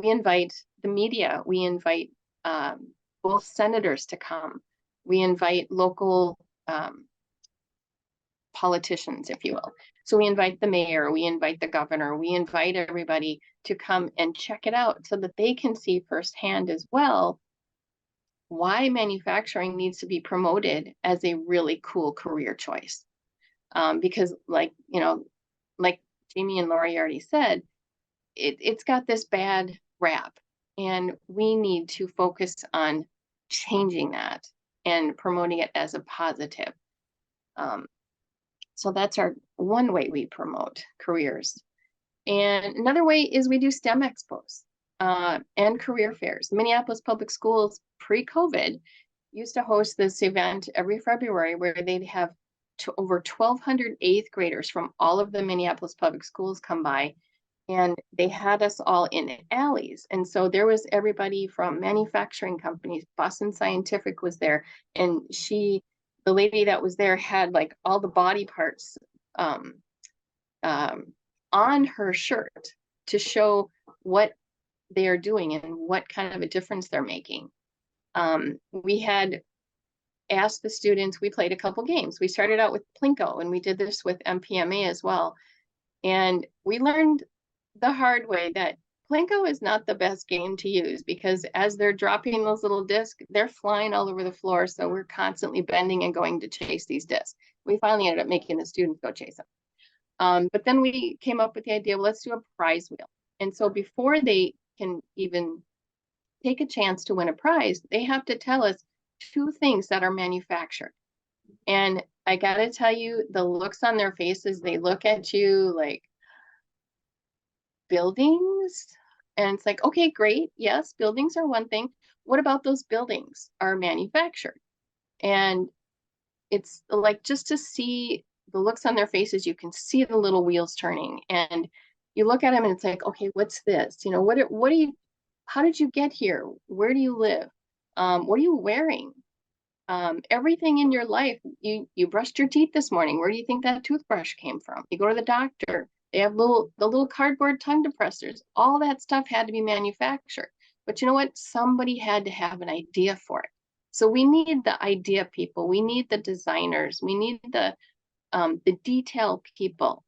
invite the media, we invite both senators to come. We invite local politicians, if you will. So we invite the mayor, we invite the governor, we invite everybody to come and check it out so that they can see firsthand as well why manufacturing needs to be promoted as a really cool career choice. Because like Jamie and Lori already said, it's got this bad rap, and we need to focus on changing that and promoting it as a positive. So that's our one way we promote careers. And another way is we do STEM expos and career fairs. Minneapolis Public Schools pre-COVID used to host this event every February where they'd have over 1,200 eighth graders from all of the Minneapolis Public Schools come by, and they had us all in alleys. And so there was everybody from manufacturing companies. Boston Scientific was there, and the lady that was there had like all the body parts on her shirt to show what they are doing and what kind of a difference they're making. We had asked the students, we played a couple games. We started out with Plinko, and we did this with MPMA as well. And we learned the hard way that Plinko is not the best game to use, because as they're dropping those little discs, they're flying all over the floor. So we're constantly bending and going to chase these discs. We finally ended up making the students go chase them. But then we came up with the idea, well, let's do a prize wheel. And so before they can even take a chance to win a prize, they have to tell us 2 things that are manufactured. And I gotta tell you, the looks on their faces, they look at you like, buildings? And it's like, okay, great. Yes, buildings are one thing. What about those buildings are manufactured? And it's like, just to see the looks on their faces, you can see the little wheels turning, and you look at them and it's like, okay, what's this? What do you, how did you get here? Where do you live? What are you wearing? Everything in your life. You brushed your teeth this morning. Where do you think that toothbrush came from? You go to the doctor. They have the little cardboard tongue depressors. All that stuff had to be manufactured. But you know what? Somebody had to have an idea for it. So we need the idea people. We need the designers. We need the detail people.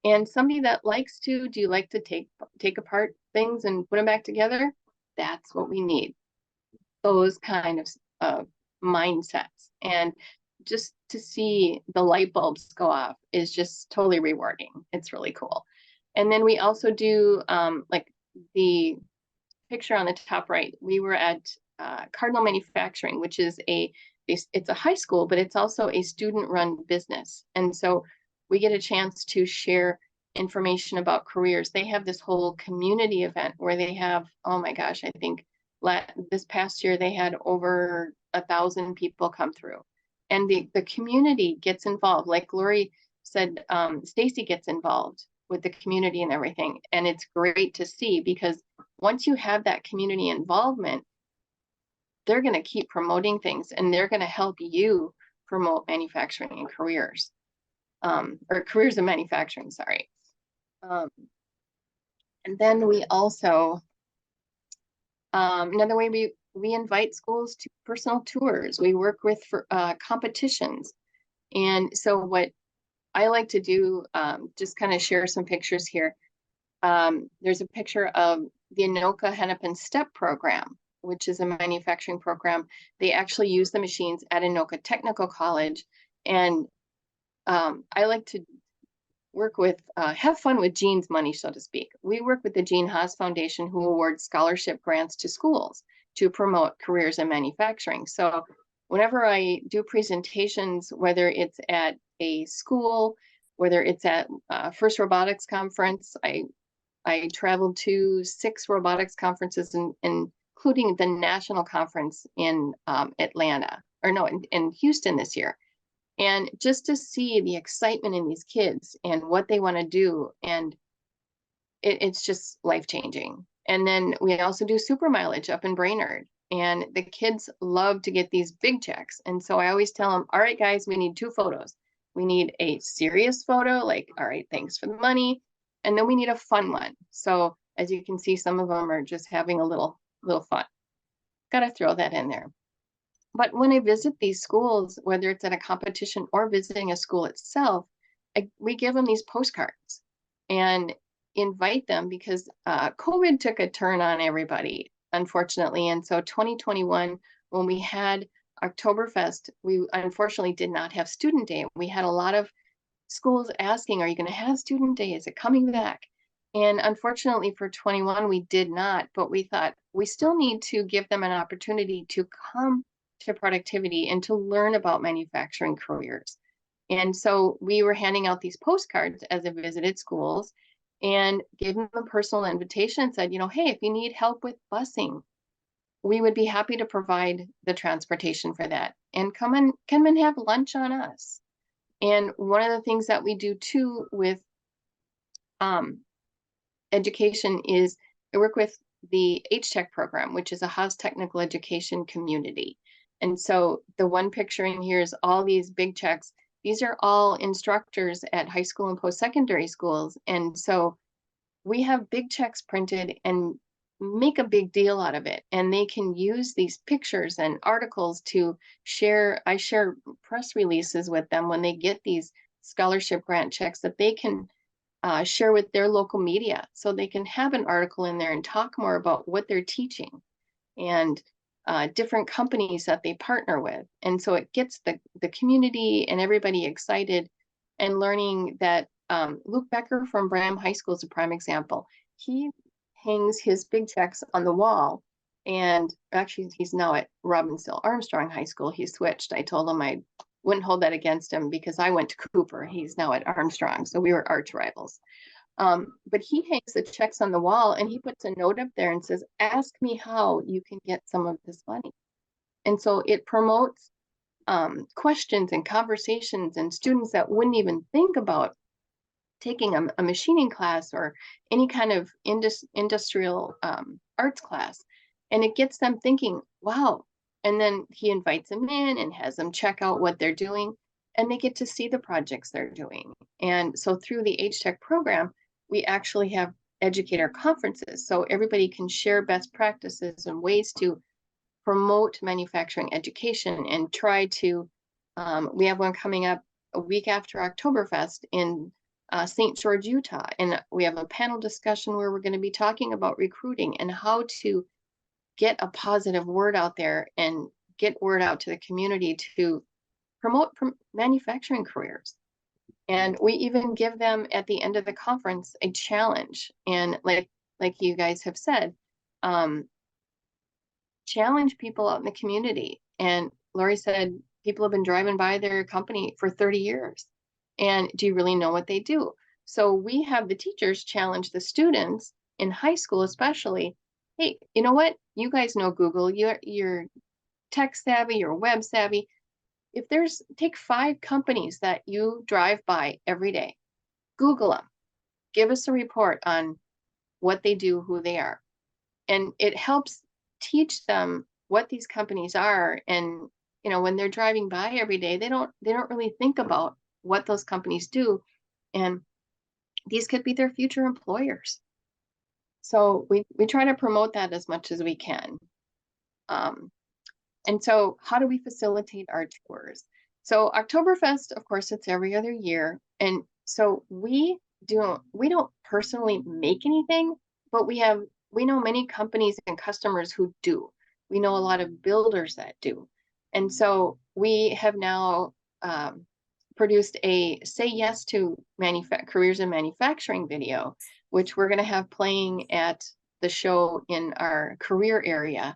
And somebody that likes to, do you like to take apart things and put them back together? That's what we need. Those kind of mindsets. And just to see the light bulbs go off is just totally rewarding. It's really cool. And then we also do like the picture on the top right, we were at Cardinal Manufacturing, which is it's a high school, but it's also a student-run business. And so we get a chance to share information about careers. They have this whole community event where they have, oh my gosh, I think this past year they had over 1,000 people come through. And the community gets involved. Like Lori said, Stacy gets involved with the community and everything. And it's great to see, because once you have that community involvement, they're going to keep promoting things, and they're going to help you promote manufacturing and careers, or careers in manufacturing, sorry. And then we also, another way we invite schools to personal tours. We work with competitions. And so what I like to do, just kind of share some pictures here. There's a picture of the Anoka Hennepin STEP program, which is a manufacturing program. They actually use the machines at Anoka Technical College. And I like to work with, have fun with Gene's money, so to speak. We work with the Gene Haas Foundation, who awards scholarship grants to schools to promote careers in manufacturing. So whenever I do presentations, whether it's at a school, whether it's at First Robotics Conference, I traveled to 6 robotics conferences in including the national conference in Atlanta, or no, in Houston this year. And just to see the excitement in these kids and what they want to do, and it's just life-changing. And then we also do super mileage up in Brainerd, and the kids love to get these big checks. And so I always tell them, all right, guys, we need 2 photos. We need a serious photo, like, all right, thanks for the money. And then we need a fun one. So as you can see, some of them are just having a little fun. Got to throw that in there. But when I visit these schools, whether it's at a competition or visiting a school itself, we give them these postcards and invite them, because COVID took a turn on everybody, unfortunately. And so 2021, when we had Oktoberfest, we unfortunately did not have student day. We had a lot of schools asking, are you going to have student day? Is it coming back? And unfortunately for 21, we did not, but we thought we still need to give them an opportunity to come to productivity and to learn about manufacturing careers. And so we were handing out these postcards as I visited schools and gave them a personal invitation and said, hey, if you need help with busing, we would be happy to provide the transportation for that, and come and have lunch on us. And one of the things that we do too with education is I work with the HTech program, which is a Haas Technical Education community. And so the one picture in here is all these big checks. These are all instructors at high school and post-secondary schools. And so we have big checks printed and make a big deal out of it. And they can use these pictures and articles to share. I share press releases with them when they get these scholarship grant checks that they can share with their local media, so they can have an article in there and talk more about what they're teaching and different companies that they partner with. And so it gets the community and everybody excited and learning that Luke Becker from Bram High School is a prime example. He hangs his big checks on the wall, and actually he's now at Robbinsdale Armstrong High School. He switched. I told him I wouldn't hold that against him because I went to Cooper. He's now at Armstrong, so we were arch rivals. But he hangs the checks on the wall, and he puts a note up there and says, ask me how you can get some of this money. And so it promotes questions and conversations, and students that wouldn't even think about taking a machining class or any kind of industrial arts class. And it gets them thinking, wow. And then he invites them in and has them check out what they're doing, and they get to see the projects they're doing. And so through the HTech program, we actually have educator conferences, so everybody can share best practices and ways to promote manufacturing education and try to, we have one coming up a week after Oktoberfest in St. George, Utah. And we have a panel discussion where we're going to be talking about recruiting and how to get a positive word out there and get word out to the community to promote manufacturing careers. And we even give them at the end of the conference a challenge. And like you guys have said, challenge people out in the community. And Lori said, people have been driving by their company for 30 years. And do you really know what they do? So we have the teachers challenge the students in high school, especially. Hey, you know what? You guys know Google, you're tech savvy, you're web savvy. If take 5 companies that you drive by every day, Google them, give us a report on what they do, who they are. And it helps teach them what these companies are. And, when they're driving by every day, they don't really think about what those companies do. And these could be their future employers. So we try to promote that as much as we can. And so how do we facilitate our tours? So Oktoberfest, of course, it's every other year. And so we don't personally make anything, but we know many companies and customers who do. We know a lot of builders that do. And so we have now produced a Say Yes to Careers in Manufacturing video, which we're going to have playing at the show in our career area.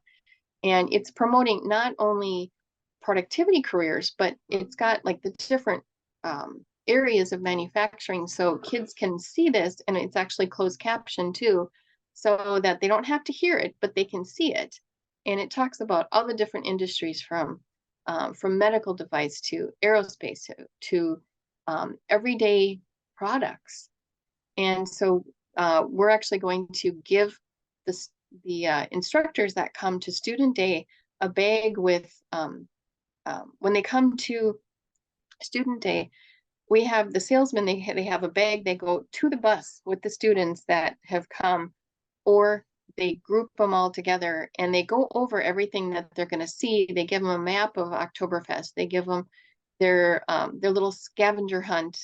And it's promoting not only productivity careers, but it's got like the different areas of manufacturing. So kids can see this, and it's actually closed caption too, so that they don't have to hear it, but they can see it. And it talks about all the different industries from medical device to aerospace to everyday products. And so we're actually going to give the instructors that come to student day a bag with, when they come to student day, we have the salesmen, they have a bag, they go to the bus with the students that have come, or they group them all together and they go over everything that they're going to see. They give them a map of Oktoberfest. They give them their little scavenger hunt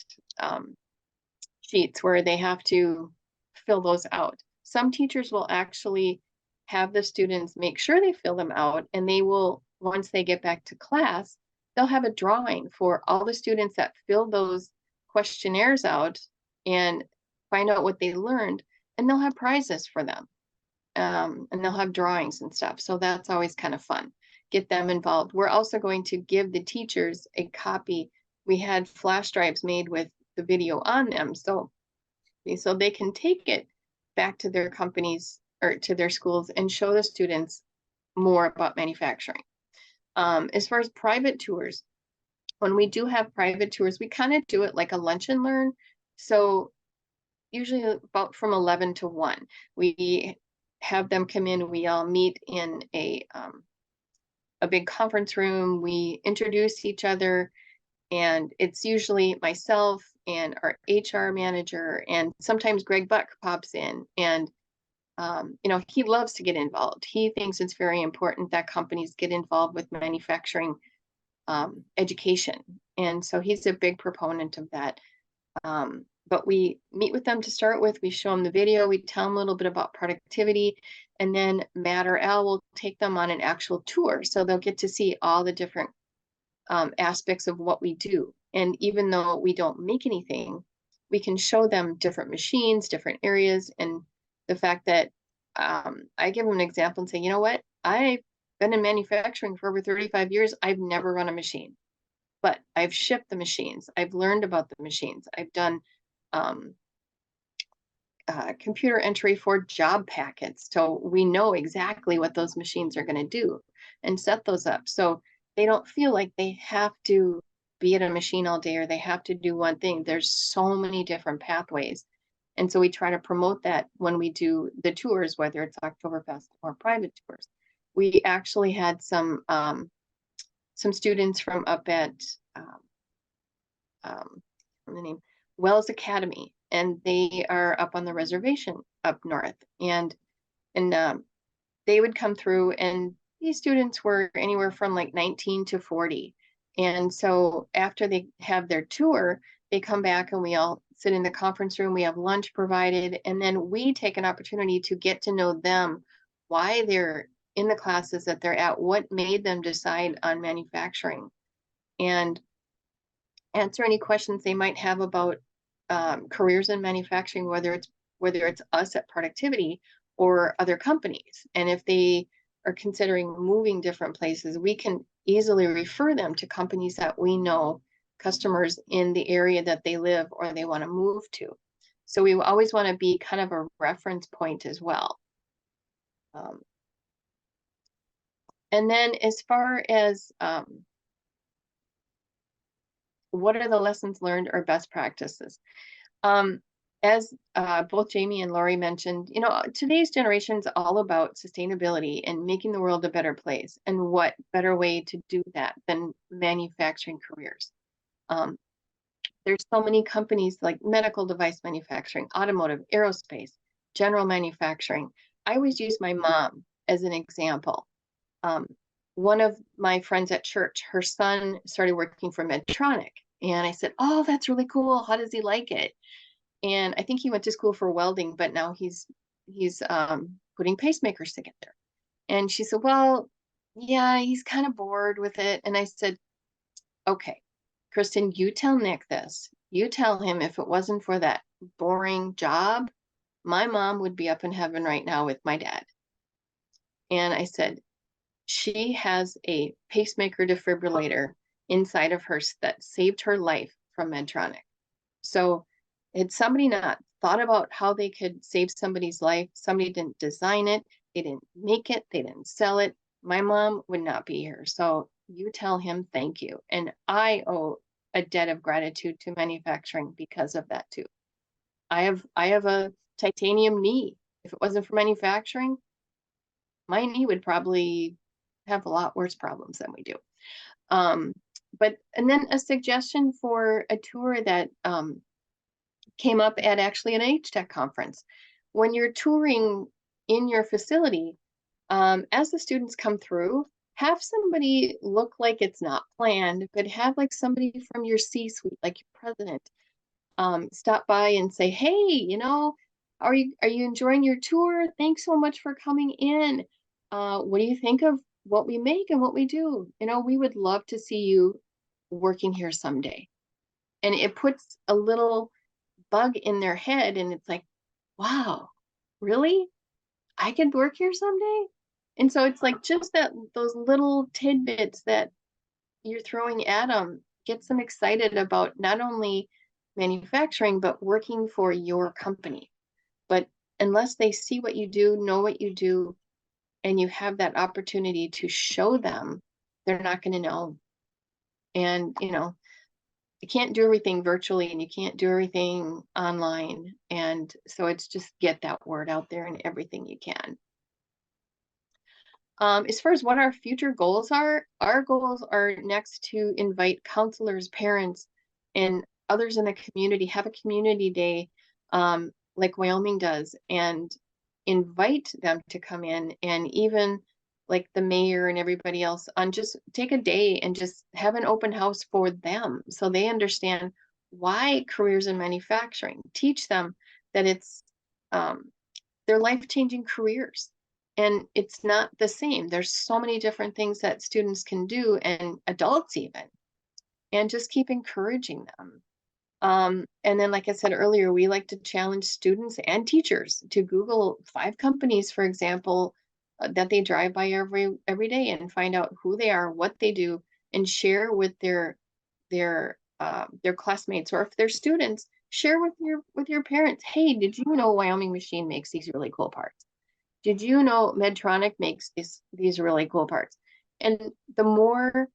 sheets where they have to fill those out. Some teachers will actually have the students make sure they fill them out, and they will, once they get back to class, they'll have a drawing for all the students that fill those questionnaires out and find out what they learned, and they'll have prizes for them. And they'll have drawings and stuff. So that's always kind of fun. Get them involved. We're also going to give the teachers a copy. We had flash drives made with the video on them, so they can take it back to their companies or to their schools and show the students more about manufacturing. As far as private tours, when we do have private tours, we kind of do it like a lunch and learn. So usually about from 11 to 1, we have them come in. We all meet in a big conference room. We introduce each other, and it's usually myself and our HR manager, and sometimes Greg Buck pops in, and he loves to get involved. He thinks it's very important that companies get involved with manufacturing education, and so he's a big proponent of that. But we meet with them to start with. We show them the video. We tell them a little bit about productivity. And then Matt or Al will take them on an actual tour. So they'll get to see all the different aspects of what we do. And even though we don't make anything, we can show them different machines, different areas. And the fact that I give them an example and say, you know what? I've been in manufacturing for over 35 years. I've never run a machine, but I've shipped the machines. I've learned about the machines. I've done computer entry for job packets. So we know exactly what those machines are going to do and set those up. So they don't feel like they have to be at a machine all day or they have to do one thing. There's so many different pathways. And so we try to promote that when we do the tours, whether it's Oktoberfest or private tours. We actually had some students from up at the name Wells Academy, and they are up on the reservation up north, and they would come through, and these students were anywhere from like 19 to 40. And so after they have their tour, they come back and we all sit in the conference room. We have lunch provided, and then we take an opportunity to get to know them, why they're in the classes that they're at, what made them decide on manufacturing, and answer any questions they might have about careers in manufacturing, whether it's us at Productivity or other companies. And if they are considering moving different places, we can easily refer them to companies that we know, customers in the area that they live or they want to move to. So we always want to be kind of a reference point as well. And then as far as what are the lessons learned or best practices? As both Jamie and Lori mentioned, today's generation is all about sustainability and making the world a better place. And what better way to do that than manufacturing careers? There's so many companies like medical device manufacturing, automotive, aerospace, general manufacturing. I always use my mom as an example. One of my friends at church, her son started working for Medtronic. And I said, oh, that's really cool. How does he like it? And I think he went to school for welding, but now he's putting pacemakers together. And she said, well, yeah, he's kind of bored with it. And I said, okay, Kristen, you tell Nick this. You tell him if it wasn't for that boring job, my mom would be up in heaven right now with my dad. And I said, she has a pacemaker defibrillator inside of her that saved her life from Medtronic. So had somebody not thought about how they could save somebody's life, somebody didn't design it, they didn't make it, they didn't sell it, my mom would not be here. So you tell him thank you. And I owe a debt of gratitude to manufacturing because of that too. I have a titanium knee. If it wasn't for manufacturing, my knee would probably have a lot worse problems than we do. And then a suggestion for a tour that came up at actually an HTEC conference. When you're touring in your facility, as the students come through, have somebody look like it's not planned, but have like somebody from your C-suite, like your president, stop by and say, hey, you know, are you enjoying your tour? Thanks so much for coming in. What do you think of what we make and what we do? You know, we would love to see you working here someday. And it puts a little bug in their head, and it's like, wow, really? I could work here someday? And so it's like just those little tidbits that you're throwing at them gets them excited about not only manufacturing, but working for your company. But unless they see what you do, know what you do, and you have that opportunity to show them, they're not going to know. And, you know, you can't do everything virtually and you can't do everything online. And so it's just get that word out there in everything you can. As far as what our future goals are, our goals are next to invite counselors, parents, and others in the community, have a community day like Wyoming does, and invite them to come in, and even like the mayor and everybody else on just take a day and just have an open house for them so they understand why careers in manufacturing. Teach them that it's they're life-changing careers. And it's not the same. There's so many different things that students can do, and adults even, and just keep encouraging them. And then, like I said earlier, we like to challenge students and teachers to Google 5 companies, for example, that they drive by every day and find out who they are, what they do, and share with their classmates, or if they're students, share with your parents. Hey, did you know Wyoming Machine makes these really cool parts? Did you know Medtronic makes these really cool parts? And the more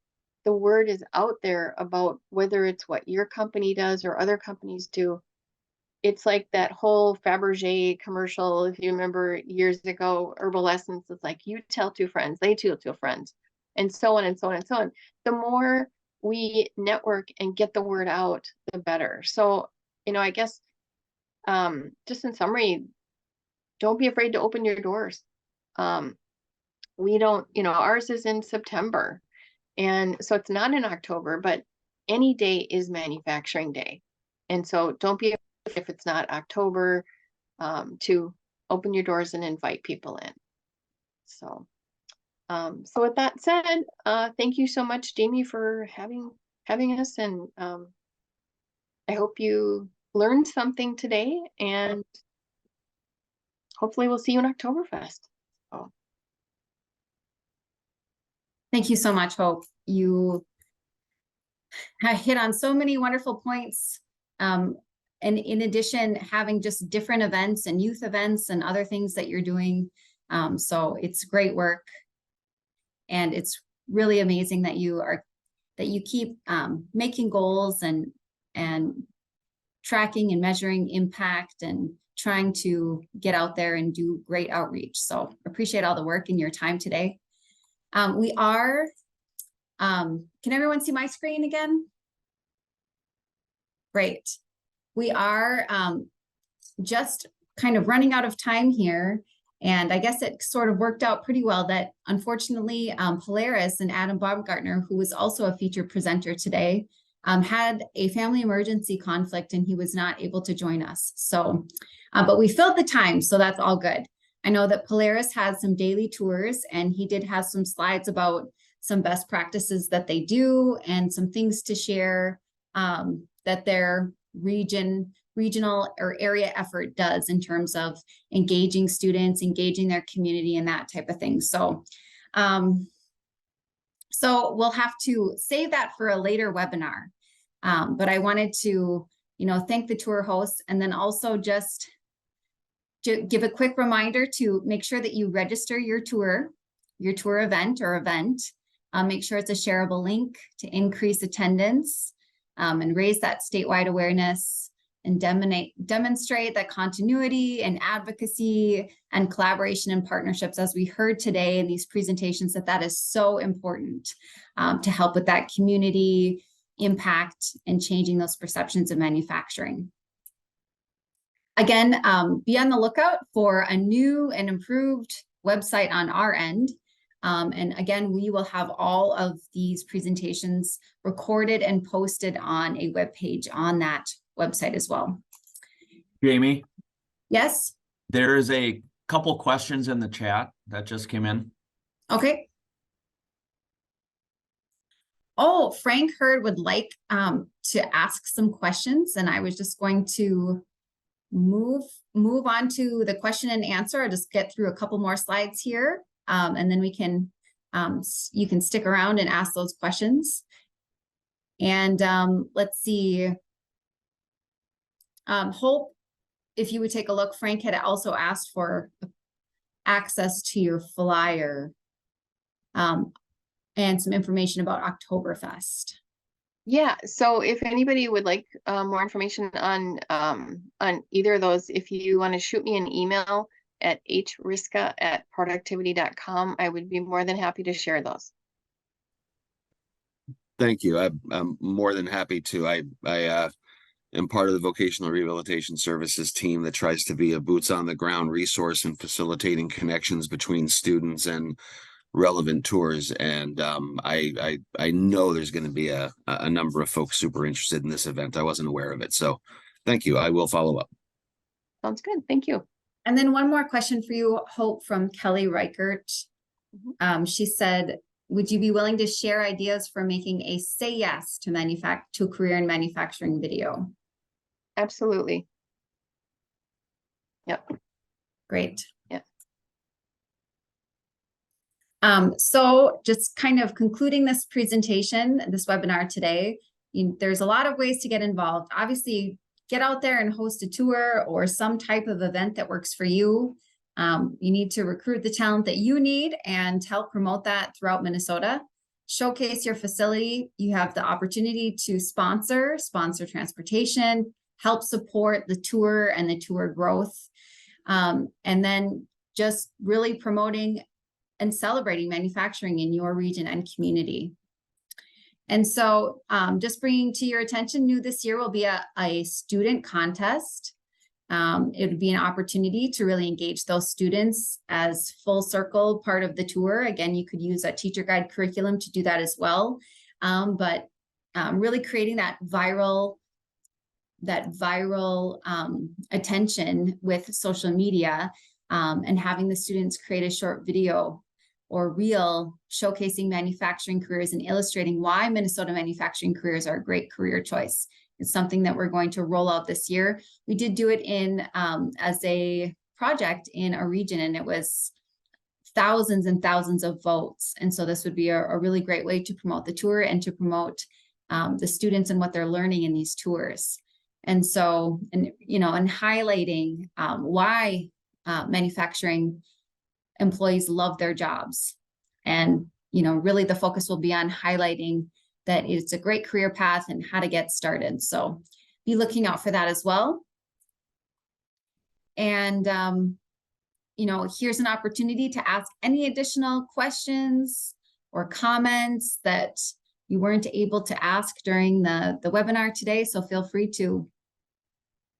the word is out there about whether it's what your company does or other companies do, it's like that whole Fabergé commercial, if you remember years ago, Herbal Essence, it's like, you tell 2 friends, they tell 2 friends, and so on and so on and so on. The more we network and get the word out, the better. So, you know, I guess just in summary, don't be afraid to open your doors. We don't, you know, ours is in September. And so it's not in October, but any day is manufacturing day. And so don't be afraid if it's not October to open your doors and invite people in. So, so with that said, thank you so much, Jamie, for having us. And I hope you learned something today, and hopefully we'll see you in Oktoberfest. Oh. Thank you so much, Hope. You have hit on so many wonderful points. And in addition, having just different events and youth events and other things that you're doing. So it's great work. And it's really amazing that you keep making goals and tracking and measuring impact and trying to get out there and do great outreach. So appreciate all the work and your time today. We are, can everyone see my screen again? Great. We are just kind of running out of time here. And I guess it sort of worked out pretty well that unfortunately, Polaris and Adam Baumgartner, who was also a featured presenter today, had a family emergency conflict and he was not able to join us. So, but we filled the time, so that's all good. I know that Polaris has some daily tours, and he did have some slides about some best practices that they do and some things to share that their regional or area effort does in terms of engaging students, engaging their community, and that type of thing. So, so we'll have to save that for a later webinar. But I wanted to, you know, thank the tour hosts, and then also just to give a quick reminder to make sure that you register your tour. your tour event or event. Make sure it's a shareable link to increase attendance and raise that statewide awareness and demonstrate that continuity and advocacy and collaboration and partnerships, as we heard today in these presentations, that is so important to help with that community impact and changing those perceptions of manufacturing. Again, be on the lookout for a new and improved website on our end. And again, we will have all of these presentations recorded and posted on a webpage on that website as well. Jamie, Yes? there is a couple questions in the chat that just came in. Okay. Oh, Frank Hurd would like to ask some questions, and I was just going to move on to the question and answer. I'll just get through a couple more slides here, and then we can you can stick around and ask those questions. And let's see. Hope, if you would take a look, Frank had also asked for access to your flyer and some information about Oktoberfest. Yeah, so if anybody would like more information on either of those, if you want to shoot me an email at hriska@productivity.com, I would be more than happy to share those. Thank you. I'm more than happy to. I am part of the vocational rehabilitation services team that tries to be a boots on the ground resource in facilitating connections between students and relevant tours. And I know there's going to be a number of folks super interested in this event. I wasn't aware of it. So thank you. I will follow up. Sounds good. Thank you. And then one more question for you, Hope, from Kelly Reichert. She said, would you be willing to share ideas for making a say yes to a career in manufacturing video? Absolutely. Yep. Great. Yeah. So just kind of concluding this presentation, this webinar today, there's a lot of ways to get involved. Obviously, get out there and host a tour or some type of event that works for you. You need to recruit the talent that you need and help promote that throughout Minnesota. Showcase your facility. You have the opportunity to sponsor transportation, help support the tour and the tour growth. And then just really promoting and celebrating manufacturing in your region and community. And so just bringing to your attention, new this year will be a student contest. It would be an opportunity to really engage those students as full circle part of the tour. Again, you could use a teacher guide curriculum to do that as well. But really creating that viral attention with social media and having the students create a short video or reel showcasing manufacturing careers and illustrating why Minnesota manufacturing careers are a great career choice. It's something that we're going to roll out this year. We did do it in as a project in a region, and it was thousands and thousands of votes. And so this would be a really great way to promote the tour and to promote the students and what they're learning in these tours. And so, and highlighting why manufacturing employees love their jobs. And, really the focus will be on highlighting that it's a great career path and how to get started. So be looking out for that as well. And, here's an opportunity to ask any additional questions or comments that you weren't able to ask during the webinar today. So feel free to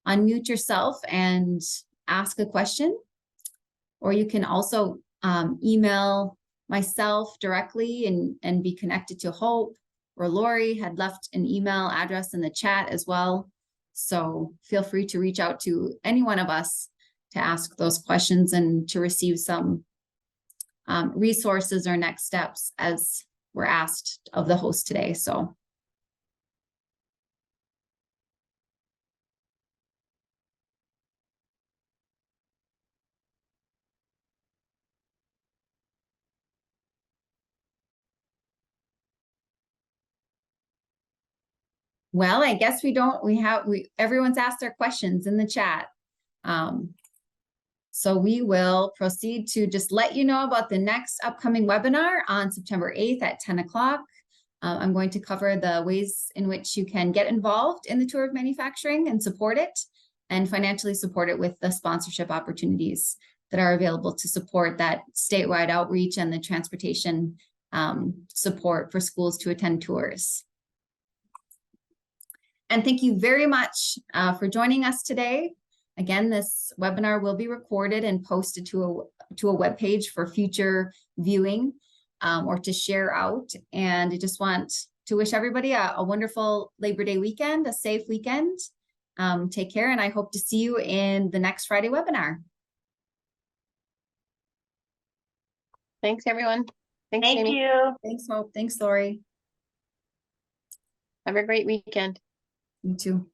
unmute yourself and ask a question. Or you can also email myself directly and be connected to Hope, or Lori had left an email address in the chat as well. So feel free to reach out to any one of us to ask those questions and to receive some resources or next steps as we're asked of the host today. So. Well, I guess everyone's asked their questions in the chat. So we will proceed to just let you know about the next upcoming webinar on September 8th at 10 o'clock. I'm going to cover the ways in which you can get involved in the tour of manufacturing and support it, and financially support it with the sponsorship opportunities that are available to support that statewide outreach and the transportation support for schools to attend tours. And thank you very much for joining us today. Again, this webinar will be recorded and posted to a webpage for future viewing or to share out. And I just want to wish everybody a wonderful Labor Day weekend, a safe weekend. Take care, and I hope to see you in the next Friday webinar. Thanks, everyone. Thanks, Thank Jamie. you. Thanks, Hope. Thanks, Lori. Have a great weekend. You too.